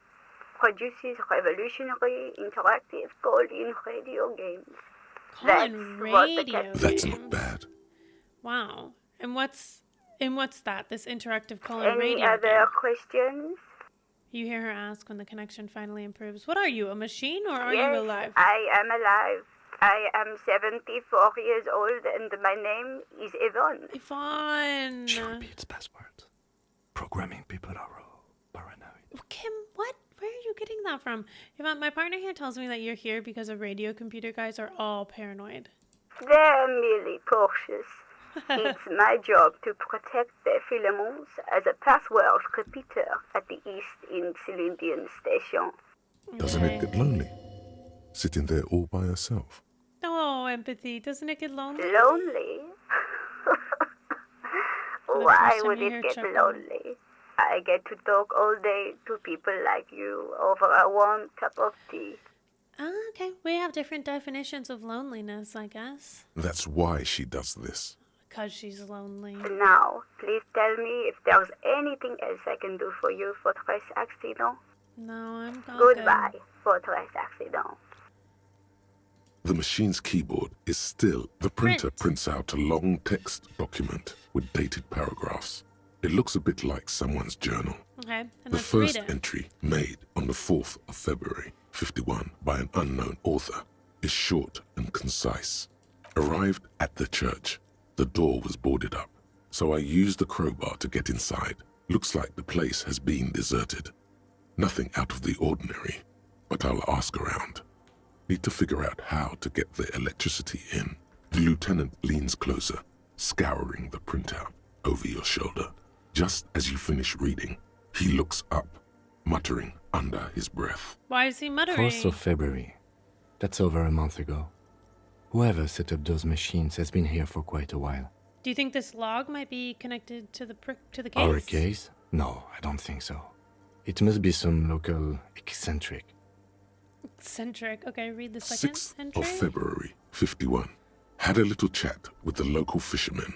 produces revolutionary interactive call-in radio games. Call-in That's what the radio cat- That's games. not bad. Wow. And what's that? This interactive call-in Any radio other game? questions? You hear her ask when the connection finally improves. What are you, a machine or are Yes, you alive? I am alive. I am 74 years old and my name is Yvonne. Yvonne. She repeats passwords. Programming people are paranoid. Kim, what? Where are you getting that from? Yvonne, my partner here tells me that you're here because of radio computer guys are all paranoid. They're merely cautious. It's my job to protect their filaments as a password repeater at the East Insulindian station. Doesn't it get lonely? Sitting there all by herself. Oh, empathy. Doesn't it get lonely? Lonely? the Why first time would I hear it get chuckle. lonely? I get to talk all day to people like you over a warm cup of tea. Ah, okay. We have different definitions of loneliness, I guess. That's why she does this. Because she's lonely. Now, please tell me if there's anything else I can do for you, Fortress Accident. No, I'm all Goodbye, Fortress Accident. The machine's keyboard is still. The printer Print. prints out a long text document with dated paragraphs. It looks a bit like someone's journal. Good. Okay, and The let's read first it. entry, made on the 4th of February, 51, by an unknown author, is short and concise. Arrived at the church. The door was boarded up, so I used the crowbar to get inside. Looks like the place has been deserted. Nothing out of the ordinary, but I'll ask around. Need to figure out how to get the electricity in. The lieutenant leans closer, scouring the printout over your shoulder. Just as you finish reading, he looks up, muttering under his breath. Why is he muttering? 4th of February. That's over a month ago. Whoever set up those machines has been here for quite a while. Do you think this log might be connected to the case? Our case? No, I don't think so. It must be some local eccentric. Eccentric. Okay, read the second 6th entry. of February, 51. Had a little chat with the local fishermen.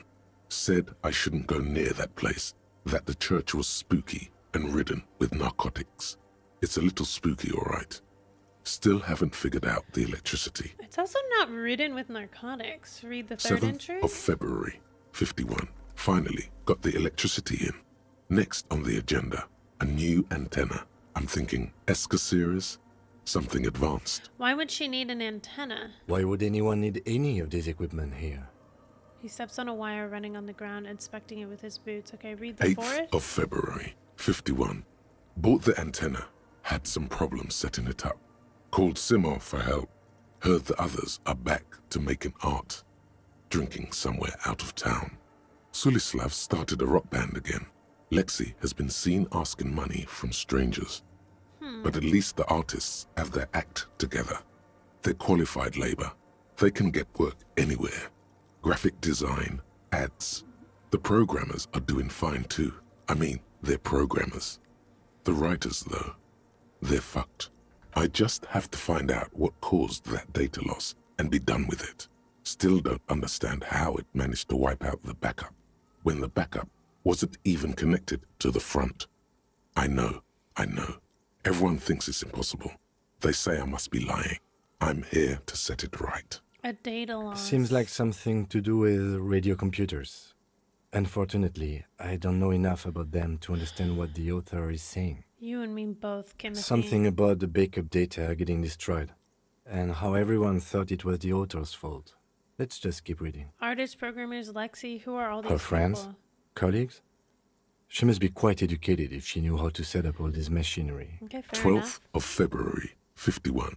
Said I shouldn't go near that place, that the church was spooky and ridden with narcotics. It's a little spooky, all right. Still haven't figured out the electricity. It's also not ridden with narcotics. Read the third 7th entry. of February, 51. Finally got the electricity in. Next on the agenda, a new antenna. I'm thinking Esca series, something advanced. Why would she need an antenna? Why would anyone need any of this equipment here? He steps on a wire running on the ground, inspecting it with his boots. Okay, read the 8th forest. of February, 51. Bought the antenna, had some problems setting it up. Called Simon for help. Heard the others are back to making art. Drinking somewhere out of town. Sulislav started a rock band again. Lexi has been seen asking money from strangers. But at least the artists have their act together. They're qualified labor. They can get work anywhere. Graphic design, ads. The programmers are doing fine too. I mean, they're programmers. The writers, though, they're fucked. I just have to find out what caused that data loss and be done with it. Still don't understand how it managed to wipe out the backup, when the backup wasn't even connected to the front. I know. Everyone thinks it's impossible. They say I must be lying. I'm here to set it right. A data loss. Seems like something to do with radio computers. Unfortunately, I don't know enough about them to understand what the author is saying. You and me both, Timothy. Something about the backup data getting destroyed, and how everyone thought it was the author's fault. Let's just keep reading. Artists, programmers, Lexi, who are all these Her friends? people? Colleagues? She must be quite educated if she knew how to set up all this machinery. Okay, fair 12th enough. of February, 51.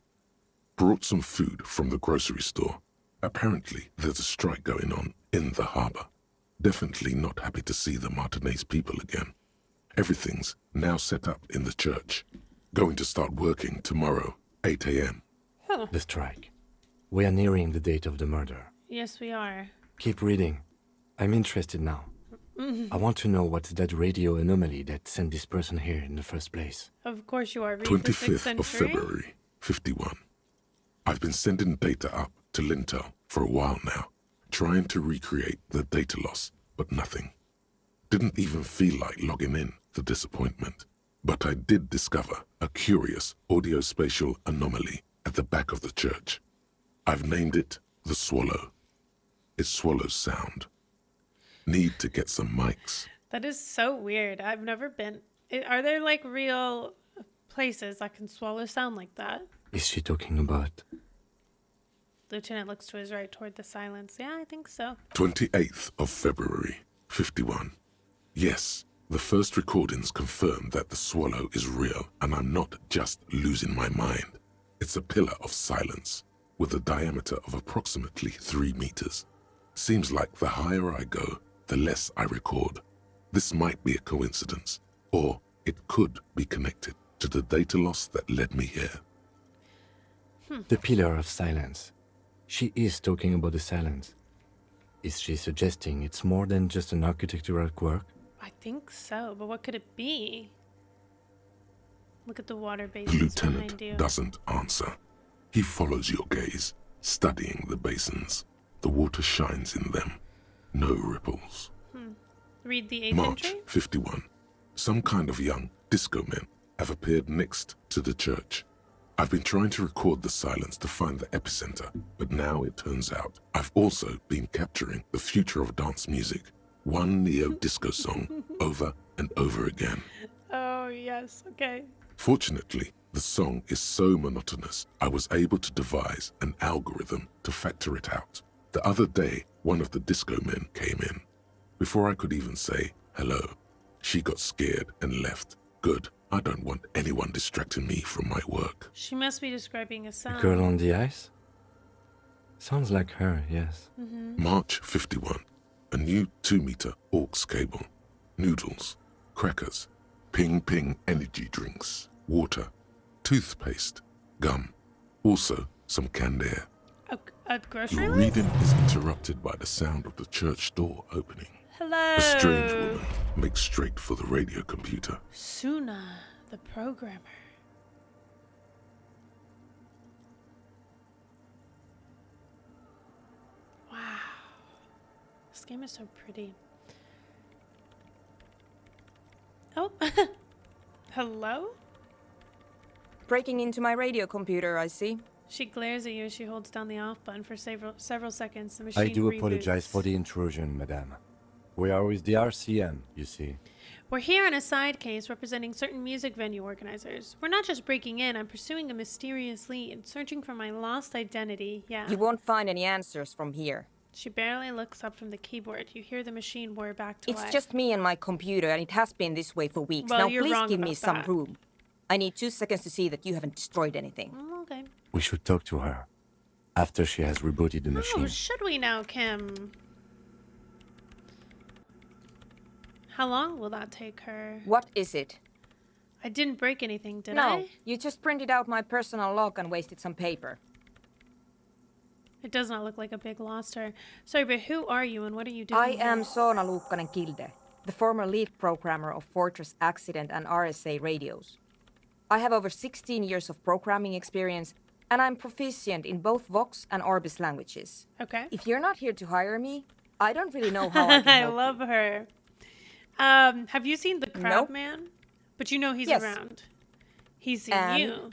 Brought some food from the grocery store. Apparently, there's a strike going on in the harbor. Definitely not happy to see the Martinez people again. Everything's now set up in the church. Going to start working tomorrow, 8 a.m. The strike. We are nearing the date of the murder. Yes, we are. Keep reading. I'm interested now. I want to know what's that radio anomaly that sent this person here in the first place. Of course you are. Read the 6th 25th of century. February, 51. I've been sending data up to Lintel for a while now, trying to recreate the data loss, but nothing. Didn't even feel like logging in, the disappointment. But I did discover a curious audio-spatial anomaly at the back of the church. I've named it the Swallow. It swallows sound. Need to get some mics. That is so weird. I've never been. Are there like real places that can swallow sound like that? Is she talking about? Lieutenant looks to his right toward the silence. Yeah, I think so. 28th of February, 51. Yes, the first recordings confirm that the swallow is real and I'm not just losing my mind. It's a pillar of silence with a diameter of approximately 3 meters. Seems like the higher I go, the less I record. This might be a coincidence, or it could be connected to the data loss that led me here. The pillar of silence. She is talking about the silence. Is she suggesting it's more than just an architectural quirk? I think so, but what could it be? Look at the water The basins behind you. lieutenant doesn't answer. He follows your gaze, studying the basins. The water shines in them. No ripples. Read the 8th March entry. 51. Some kind of young disco men have appeared next to the church. I've been trying to record the silence to find the epicenter, but now it turns out I've also been capturing the future of dance music, one neo-disco song over and over again. Oh, yes. Okay. Fortunately, the song is so monotonous, I was able to devise an algorithm to factor it out. The other day, one of the disco men came in. Before I could even say hello, she got scared and left. Good. I don't want anyone distracting me from my work. She must be describing a The sound. girl on the ice? Sounds like her, yes. March 51. A new 2-meter aux cable. Noodles, crackers, ping energy drinks, water, toothpaste, gum. Also, some canned air. A grocery Your list? reading is interrupted by the sound of the church door opening. Hello. A strange woman makes straight for the radio computer. Suna, the programmer. Wow. This game is so pretty. Oh. Hello? Breaking into my radio computer, I see. She glares at you as she holds down the off button for several seconds. The machine I do reboots. apologize for the intrusion, madame. We are with the RCM, you see. We're here on a side case representing certain music venue organizers. We're not just breaking in, I'm pursuing a mysterious lead, searching for my lost identity. Yeah. You won't find any answers from here. She barely looks up from the keyboard. You hear the machine whir back to life. It's just me and my computer, and it has been this way for weeks. Well, now you're please wrong give me about some that. room. I need 2 seconds to see that you haven't destroyed anything. Okay. We should talk to her after she has rebooted the machine. Oh, should we now, Kim? How long will that take her? What is it? I didn't break anything, did No, I? you just printed out my personal log and wasted some paper. It does not look like a big loss to her. Sorry, but who are you and what are you doing I here? am Soona Luukkanen Kilde, the former lead programmer of Fortress Accident and RSA radios. I have over 16 years of programming experience, and I'm proficient in both Vox and Orbis languages. Okay. If you're not here to hire me, I don't really know how I can I help you. love her. Have you seen the Crowd Nope. Man? But you know he's Yes. around. He's seen And- you.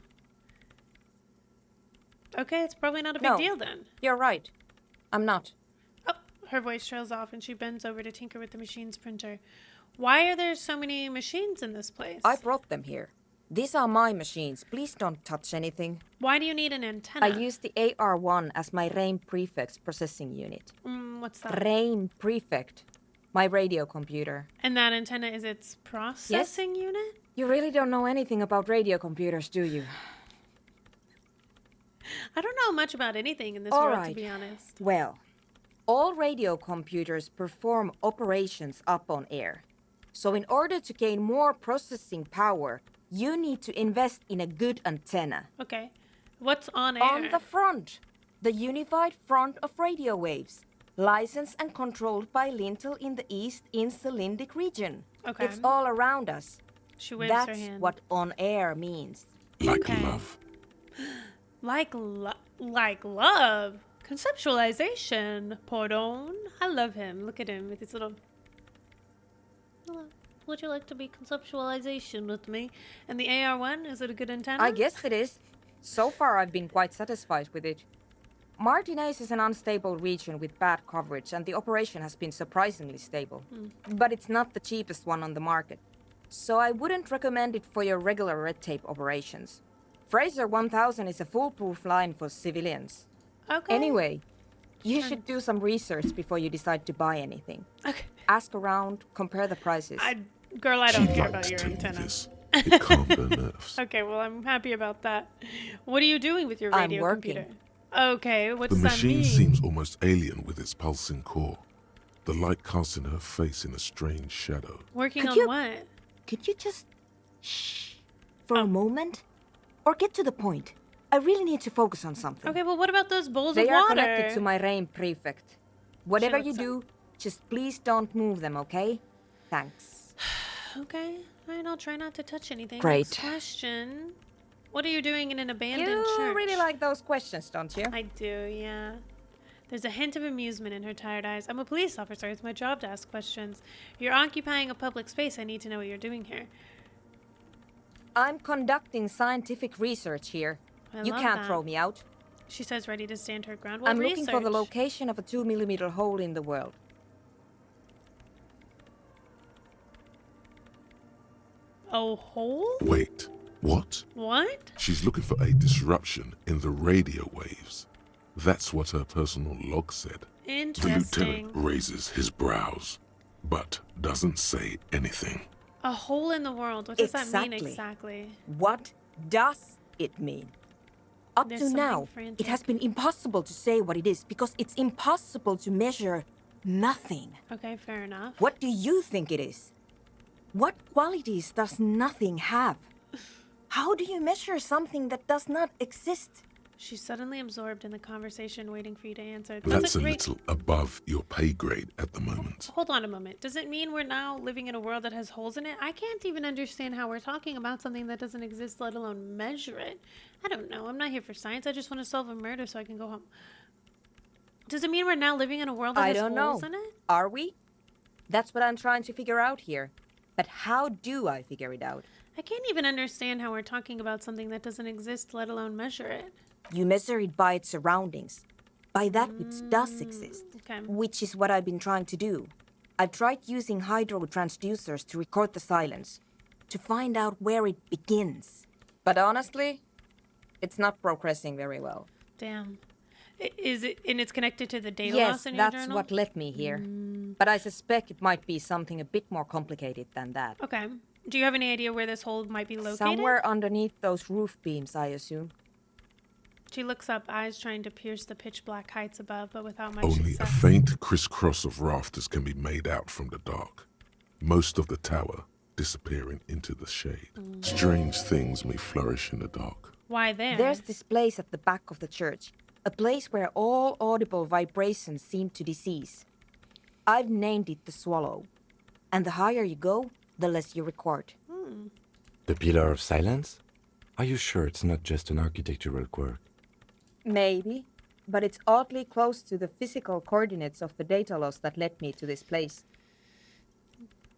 Okay, it's probably not a big No. deal then. You're right. I'm not. Oh, her voice trails off and she bends over to tinker with the machine's printer. Why are there so many machines in this place? I brought them here. These are my machines. Please don't touch anything. Why do you need an antenna? I use the AR1 as my RAIN Prefect processing unit. What's that? RAIN Prefect. My radio computer. And that antenna is its processing unit? You really don't know anything about radio computers, do you? I don't know much about anything in this All world, to right. be honest. Well, all radio computers perform operations up on air. So in order to gain more processing power, you need to invest in a good antenna. Okay. What's on air? On the front, the unified front of radio waves, licensed and controlled by Lintel in the East Insulindic region. Okay. It's all around us. She waves her That's hand. what on air means. Like Okay. love. Like love. Conceptualization. Pardon. I love him. Look at him with his little... Hello. Would you like to be conceptualization with me? And the AR1, is it a good antenna? I guess it is. So far, I've been quite satisfied with it. Martinez is an unstable region with bad coverage, and the operation has been surprisingly stable. But it's not the cheapest one on the market. So I wouldn't recommend it for your regular red tape operations. Fraser 1000 is a foolproof line for civilians. Okay. Anyway, you should do some research before you decide to buy anything. Okay. Ask around, compare the prices. Girl, I She don't care liked about to your tell me antenna. this. It calmed her nerves. Okay, well, I'm happy about that. What are you doing with your I'm radio working. computer? Okay, what The does that machine mean? seems almost alien with its pulsing core. The light casting her face in a strange shadow. Working Could on you- what? Could you just shh for a moment? Or get to the point. I really need to focus on something. Okay, well, what about those bowls They of are water? connected to my RAIN Prefect. Whatever you looks do, just please don't move them, okay? Thanks. Okay, alright, I'll try not to touch anything. Great. Next question. What are you doing in an abandoned You church? really like those questions, don't you? I do, yeah. There's a hint of amusement in her tired eyes. I'm a police officer. It's my job to ask questions. You're occupying a public space. I need to know what you're doing here. I'm conducting scientific research here. I You love can't that. throw me out. She says, ready to stand her ground. What I'm research? looking for the location of a 2mm hole in the world. A hole? Wait, what? What? She's looking for a disruption in the radio waves. That's what her personal log said. The Interesting. lieutenant raises his brows, but doesn't say anything. A hole in the world. What does that mean Exactly. exactly? What does it mean? Up There's to something now, frantic. it has been impossible to say what it is because it's impossible to measure nothing. Okay, fair enough. What do you think it is? What qualities does nothing have? How do you measure something that does not exist? She's suddenly absorbed in the conversation, waiting for you to answer. That's a great- little above your pay grade at the moment. Hold on a moment. Does it mean we're now living in a world that has holes in it? I can't even understand how we're talking about something that doesn't exist, let alone measure it. I don't know. I'm not here for science. I just want to solve a murder so I can go home. Does it mean we're now living in a world that I has don't know. holes in it? Are we? That's what I'm trying to figure out here. But how do I figure it out? I can't even understand how we're talking about something that doesn't exist, let alone measure it. You measure it by its surroundings, by that which does exist, Okay. which is what I've been trying to do. I've tried using hydro transducers to record the silence, to find out where it begins. But honestly, it's not progressing very well. Damn. Is it, and it's connected to the data Yes, loss in your that's journal? what led me here. But I suspect it might be something a bit more complicated than that. Okay. Do you have any idea where this hole might be located? Somewhere underneath those roof beams, I assume. She looks up, eyes trying to pierce the pitch black heights above, but without much Only a success. faint crisscross of rafters can be made out from the dark. Most of the tower disappearing into the shade. Strange things may flourish in the dark. Why there? There's this place at the back of the church, a place where all audible vibrations seem to decease. I've named it the Swallow. And the higher you go, the less you record. The Pillar of Silence? Are you sure it's not just an architectural quirk? Maybe, but it's oddly close to the physical coordinates of the data loss that led me to this place.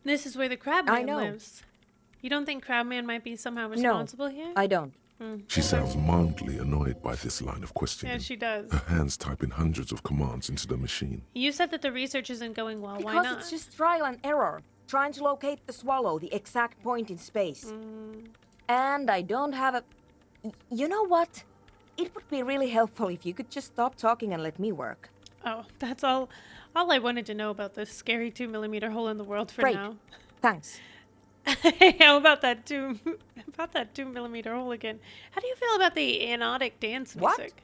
This is where the Crabman I know. lives. You don't think Crabman might be somehow responsible here? I don't. She sounds mildly annoyed by this line of questioning. Yeah, she does. Her hands typing hundreds of commands into the machine. You said that the research isn't going well. Why Because not? it's just trial and error, trying to locate the Swallow, the exact point in space. And I don't have a... You know what? It would be really helpful if you could just stop talking and let me work. Oh, that's all I wanted to know about this scary 2mm hole in the world for Great. now. Thanks. How about that 2mm hole again? How do you feel about the anodic dance What? music?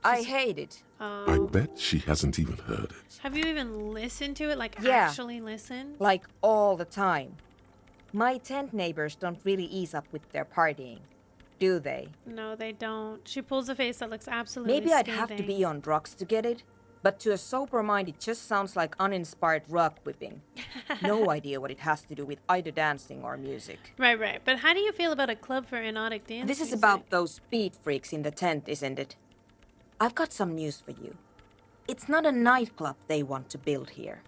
I hate it. I bet she hasn't even heard it. Have you even listened to it? Like Yeah. actually listened? Like all the time. My tent neighbors don't really ease up with their partying, do they? No, they don't. She pulls a face that looks absolutely Maybe I'd have to scathing. be on drugs to get it, but to a sober mind it just sounds like uninspired rug whipping. No idea what it has to do with either dancing or music. Right. But how do you feel about a club for anodic dance This is music? about those speed freaks in the tent, isn't it? I've got some news for you. It's not a nightclub they want to build here.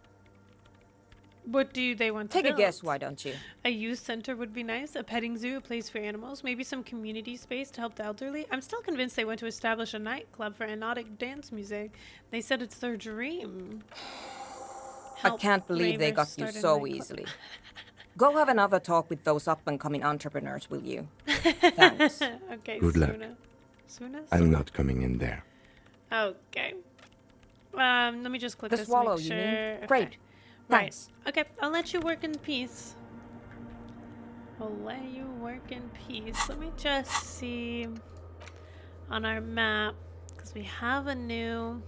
What do they want to Take a build? guess, why don't you? A youth center would be nice. A petting zoo, a place for animals. Maybe some community space to help the elderly. I'm still convinced they want to establish a nightclub for anodic dance music. They said it's their dream. I Help can't believe they ravers got you start a so nightclub. easily. Go have another talk with those up-and-coming entrepreneurs, will you? Thanks. Okay, Good luck. Suna? I'm not coming in there. Okay. Let me just click The this Swallow, to make you sure. mean? Okay. Great. Right. Thanks. Okay, I'll let you work in peace. I'll let you work in peace. Let me just see on our map, because we have a new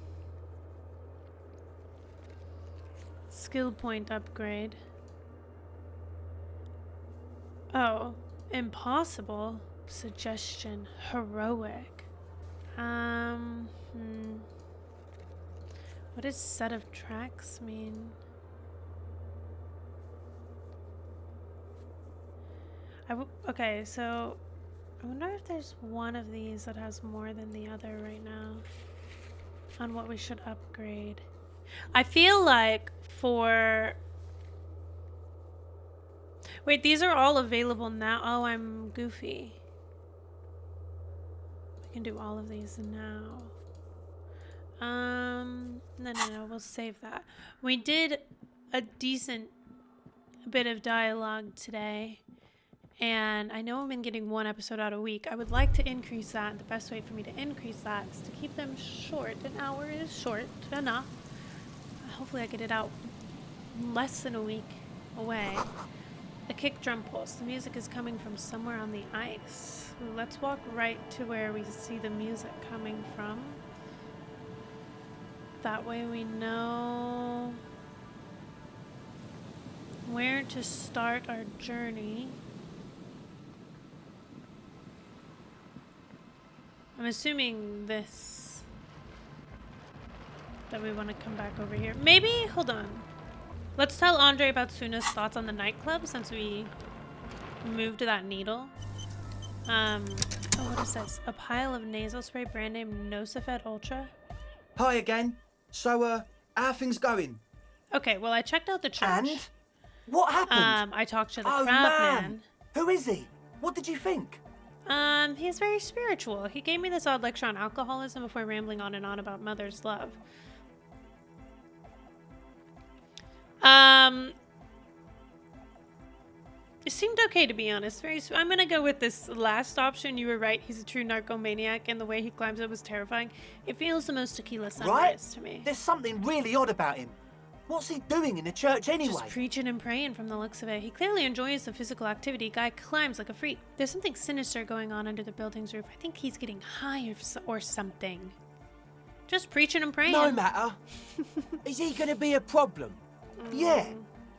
skill point upgrade. Oh, impossible. Suggestion. Heroic. What does set of tracks mean? Okay, so I wonder if there's one of these that has more than the other right now on what we should upgrade. I feel like for... Wait, these are all available now. Oh, I'm goofy. We can do all of these now. No, we'll save that. We did a decent bit of dialogue today, and I know I've been getting one episode out a week. I would like to increase that. The best way for me to increase that is to keep them short. An hour is short enough. Hopefully I get it out less than a week away. A kick drum pulse. The music is coming from somewhere on the ice. Ooh, let's walk right to where we see the music coming from. That way we know where to start our journey. I'm assuming this, that we want to come back over here. Maybe, hold on. Let's tell Andre about Suna's thoughts on the nightclub since we moved to that needle. Oh, what is this? A pile of nasal spray brand name Nosifed Ultra. Hi again. So, how are things going? Okay, well, I checked out the church. And? What happened? I talked to the Oh, crab man. man. Who is he? What did you think? He's very spiritual. He gave me this odd lecture on alcoholism before rambling on and on about mother's love. It seemed okay, to be honest. I'm gonna go with this last option. You were right. He's a true narcomaniac, and the way he climbs it was terrifying. It feels the most tequila sunrise to me. There's something really odd about him. What's he doing in the church anyway? Just preaching and praying from the looks of it. He clearly enjoys the physical activity. Guy climbs like a freak. There's something sinister going on under the building's roof. I think he's getting high or something. Just preaching and praying. No matter. Is he going to be a problem? Yeah,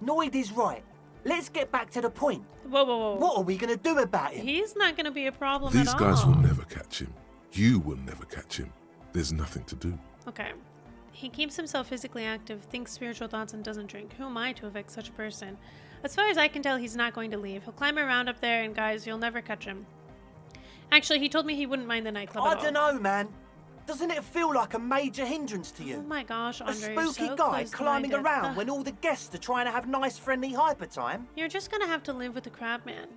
Noid is right. Let's get back to the point. Whoa, whoa, whoa. What are we going to do about him? He's not going to be a problem These at all. guys will never catch him. You will never catch him. There's nothing to do. Okay. He keeps himself physically active, thinks spiritual thoughts, and doesn't drink. Who am I to evict such a person? As far as I can tell, he's not going to leave. He'll climb around up there, and guys, you'll never catch him. Actually, he told me he wouldn't mind the nightclub at all. I don't know, man. Doesn't it feel like a major hindrance to you? Oh my gosh, A Andre, you're spooky so guy climbing close-minded. around Ugh. when all the guests are trying to have nice, friendly hyper time? You're just gonna have to live with the crab man.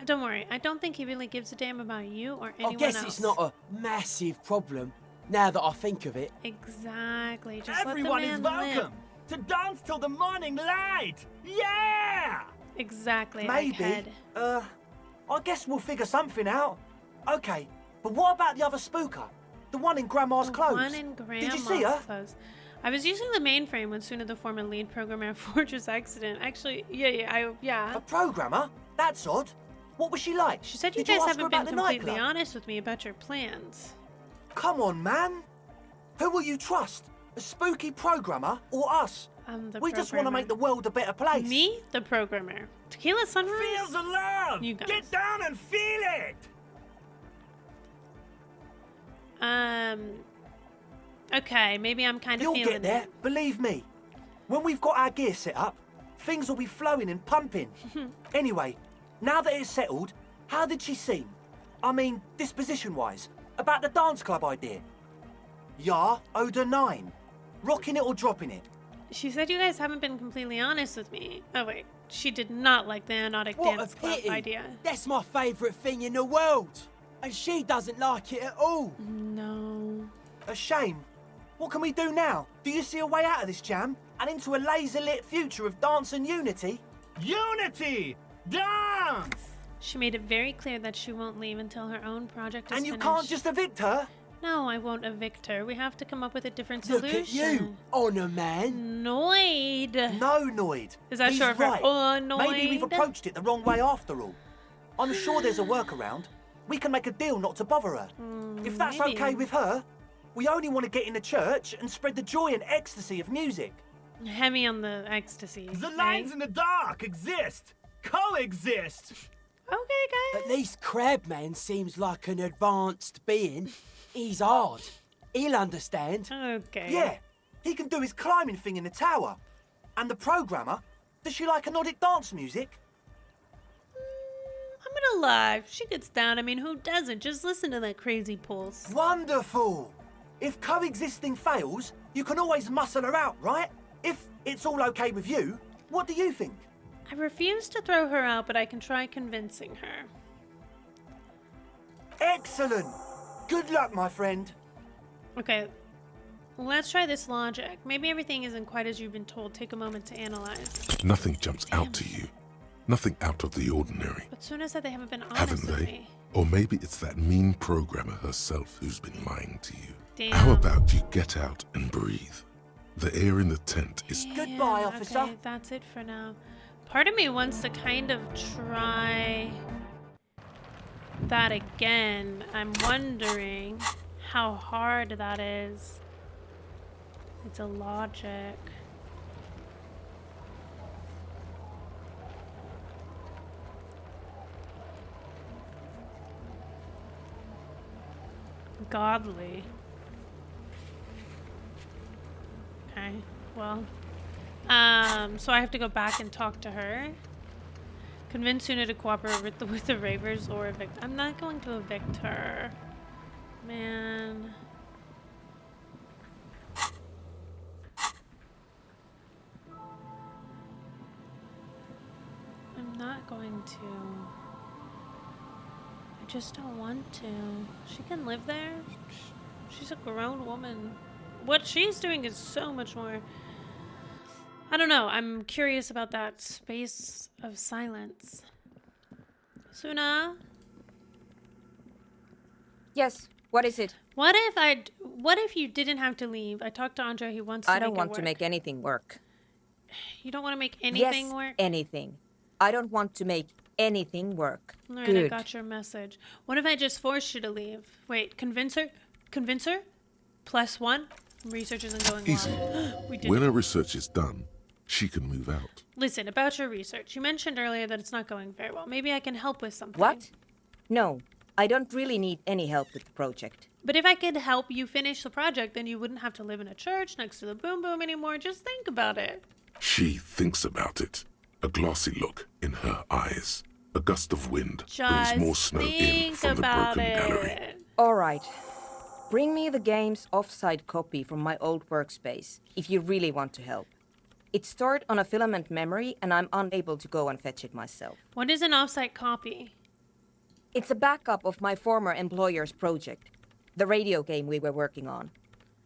Don't worry, I don't think he really gives a damn about you or anyone I guess else. it's not a massive problem, now that I think of it. Exactly, just Everyone let is the man welcome to dance till the morning light. Yeah! live. Exactly, Maybe. egghead. I guess we'll figure something out. Okay, but what about the other spooker? The one in Grandma's The clothes? one in Grandma's Did you see her? clothes. I was using the mainframe when Suna, the former lead programmer of Fortress Accident. Actually, yeah. A programmer? That's odd. What was she like? She said you Did guys ask her haven't been about the completely nightclub? honest with me about your plans. Come on, man. Who will you trust? A spooky programmer or us? I'm the We just want to make the world a better place. Me, the programmer. Tequila Sunrise? Feel the love. You guys. Get down and feel it. Okay, maybe I'm kind of You'll feeling get there, it. believe me. When we've got our gear set up, things will be flowing and pumping. Anyway, now that it's settled, how did she seem? I mean, disposition-wise, about the dance club idea. Ja oder nein? Rocking it or dropping it? She said you guys haven't been completely honest with me. Oh wait, she did not like the Anotic What dance a club pity. idea. That's my favourite thing in the world. And she doesn't like it at all. No. A shame. What can we do now? Do you see a way out of this jam and into a laser-lit future of dance and unity? Unity. Dance. She made it very clear that she won't leave until her own project is And you finished. can't just evict her? No, I won't evict her. We have to come up with a different Look solution. at you, honour man. Noid. No, Noid. Is that He's short for right. Noid? Maybe we've approached it the wrong way after all. I'm sure there's a workaround. We can make a deal not to bother her. If that's maybe. okay with her, we only want to get in the church and spread the joy and ecstasy of music. Heavy on the ecstasy. The okay? lines in the dark exist. Coexist. Okay, guys. At least Crabman seems like an advanced being. He's hard. He'll understand. Okay. Yeah, he can do his climbing thing in the tower. And the programmer, does she like anodic dance music? I'm gonna lie. She gets down. I mean, who doesn't? Just listen to that crazy pulse. Wonderful! If coexisting fails, you can always muscle her out, right? If it's all okay with you, what do you think? I refuse to throw her out, but I can try convincing her. Excellent! Good luck, my friend. Okay, let's try this logic. Maybe everything isn't quite as you've been told. Take a moment to analyze. Nothing jumps out to you. Nothing out of the ordinary. But Suna said they haven't been honest Haven't with they? me. Or maybe it's that mean programmer herself who's been lying to you. Damn. How about you get out and breathe? The air in the tent is... Goodbye, Yeah, officer. Okay, that's it for now. Part of me wants to kind of try that again. I'm wondering how hard that is. It's a logic. Godly. Okay, well. So I have to go back and talk to her. Convince Suna to cooperate with the ravers or evict. I'm not going to evict her. Man. I'm not going to. I just don't want to. She can live there. She's a grown woman. What she's doing is so much more I don't know. I'm curious about that space of silence. Suna, Yes, what is it? what if you didn't have to leave? I talked to Andre. He wants to I don't make want it to work. make anything work. You don't want to make anything Yes, work? anything. I don't want to make anything work. All right, Good. I got your message. What if I just forced you to leave? Wait, convince her? Convince her? +1? Research isn't going Easy. well. We did When it. her research is done, she can move out. Listen, about your research. You mentioned earlier that it's not going very well. Maybe I can help with something. What? No, I don't really need any help with the project. But if I could help you finish the project, then you wouldn't have to live in a church next to the boom boom anymore. Just think about it. She thinks about it. A glassy look in her eyes. A gust of wind Just brings more snow in think from the about broken gallery. it. All right. Bring me the game's offsite copy from my old workspace, if you really want to help. It's stored on a filament memory, and I'm unable to go and fetch it myself. What is an offsite copy? It's a backup of my former employer's project, the radio game we were working on.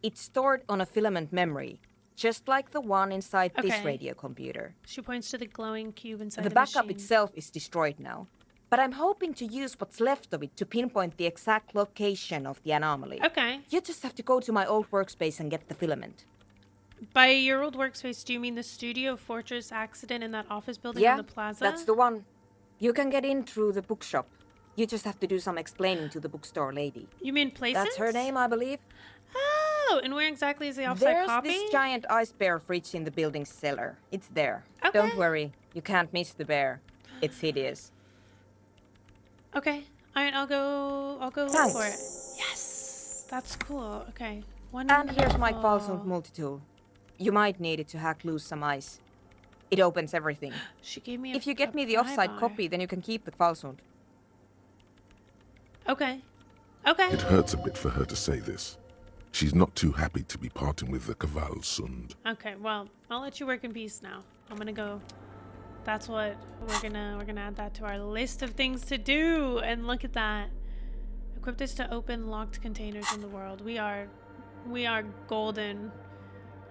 It's stored on a filament memory, just like the one inside this Okay. radio computer. She points to the glowing cube inside The the backup machine. itself is destroyed now, but I'm hoping to use what's left of it to pinpoint the exact location of the anomaly. Okay. You just have to go to my old workspace and get the filament. By your old workspace, do you mean the Studio Fortress accident in that office building Yeah, on the plaza? that's the one. You can get in through the bookshop. You just have to do some explaining to the bookstore lady. You mean places? That's her name, I believe. Oh, and where exactly is the offsite There's copy? this giant ice bear fridge in the building's cellar. It's there. Okay. Don't worry, you can't miss the bear. It's hideous. Okay. All right, I'll go look Thanks. for it. Yes. That's cool. Okay. And here's my Wonderful. Qualsund multi-tool. You might need it to hack loose some ice. It opens everything. She gave me If you a get me the pry offsite bar. copy, then you can keep the Qualsund. Okay. Okay. It hurts a bit for her to say this. She's not too happy to be parting with the Kvalsund. Okay, well, I'll let you work in peace now. I'm gonna go. That's what we're gonna add that to our list of things to do. And look at that. Equip this to open locked containers in the world. We are golden.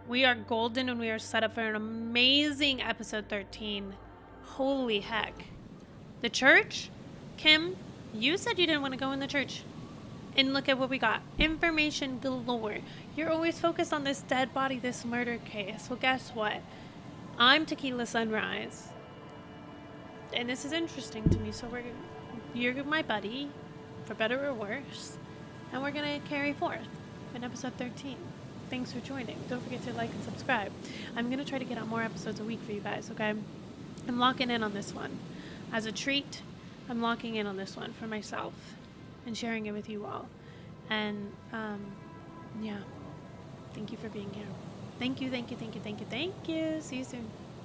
We are golden and we are set up for an amazing episode 13. Holy heck. The church? Kim, you said you didn't want to go in the church. And look at what we got. Information galore. You're always focused on this dead body, this murder case. Well, guess what? I'm Tequila Sunrise. And this is interesting to me. So you're my buddy, for better or worse. And we're going to carry forth in episode 13. Thanks for joining. Don't forget to like and subscribe. I'm going to try to get out more episodes a week for you guys, okay? I'm locking in on this one. As a treat, I'm locking in on this one for myself and sharing it with you all. And, yeah. Thank you for being here. Thank you, thank you, thank you, thank you, thank you. See you soon.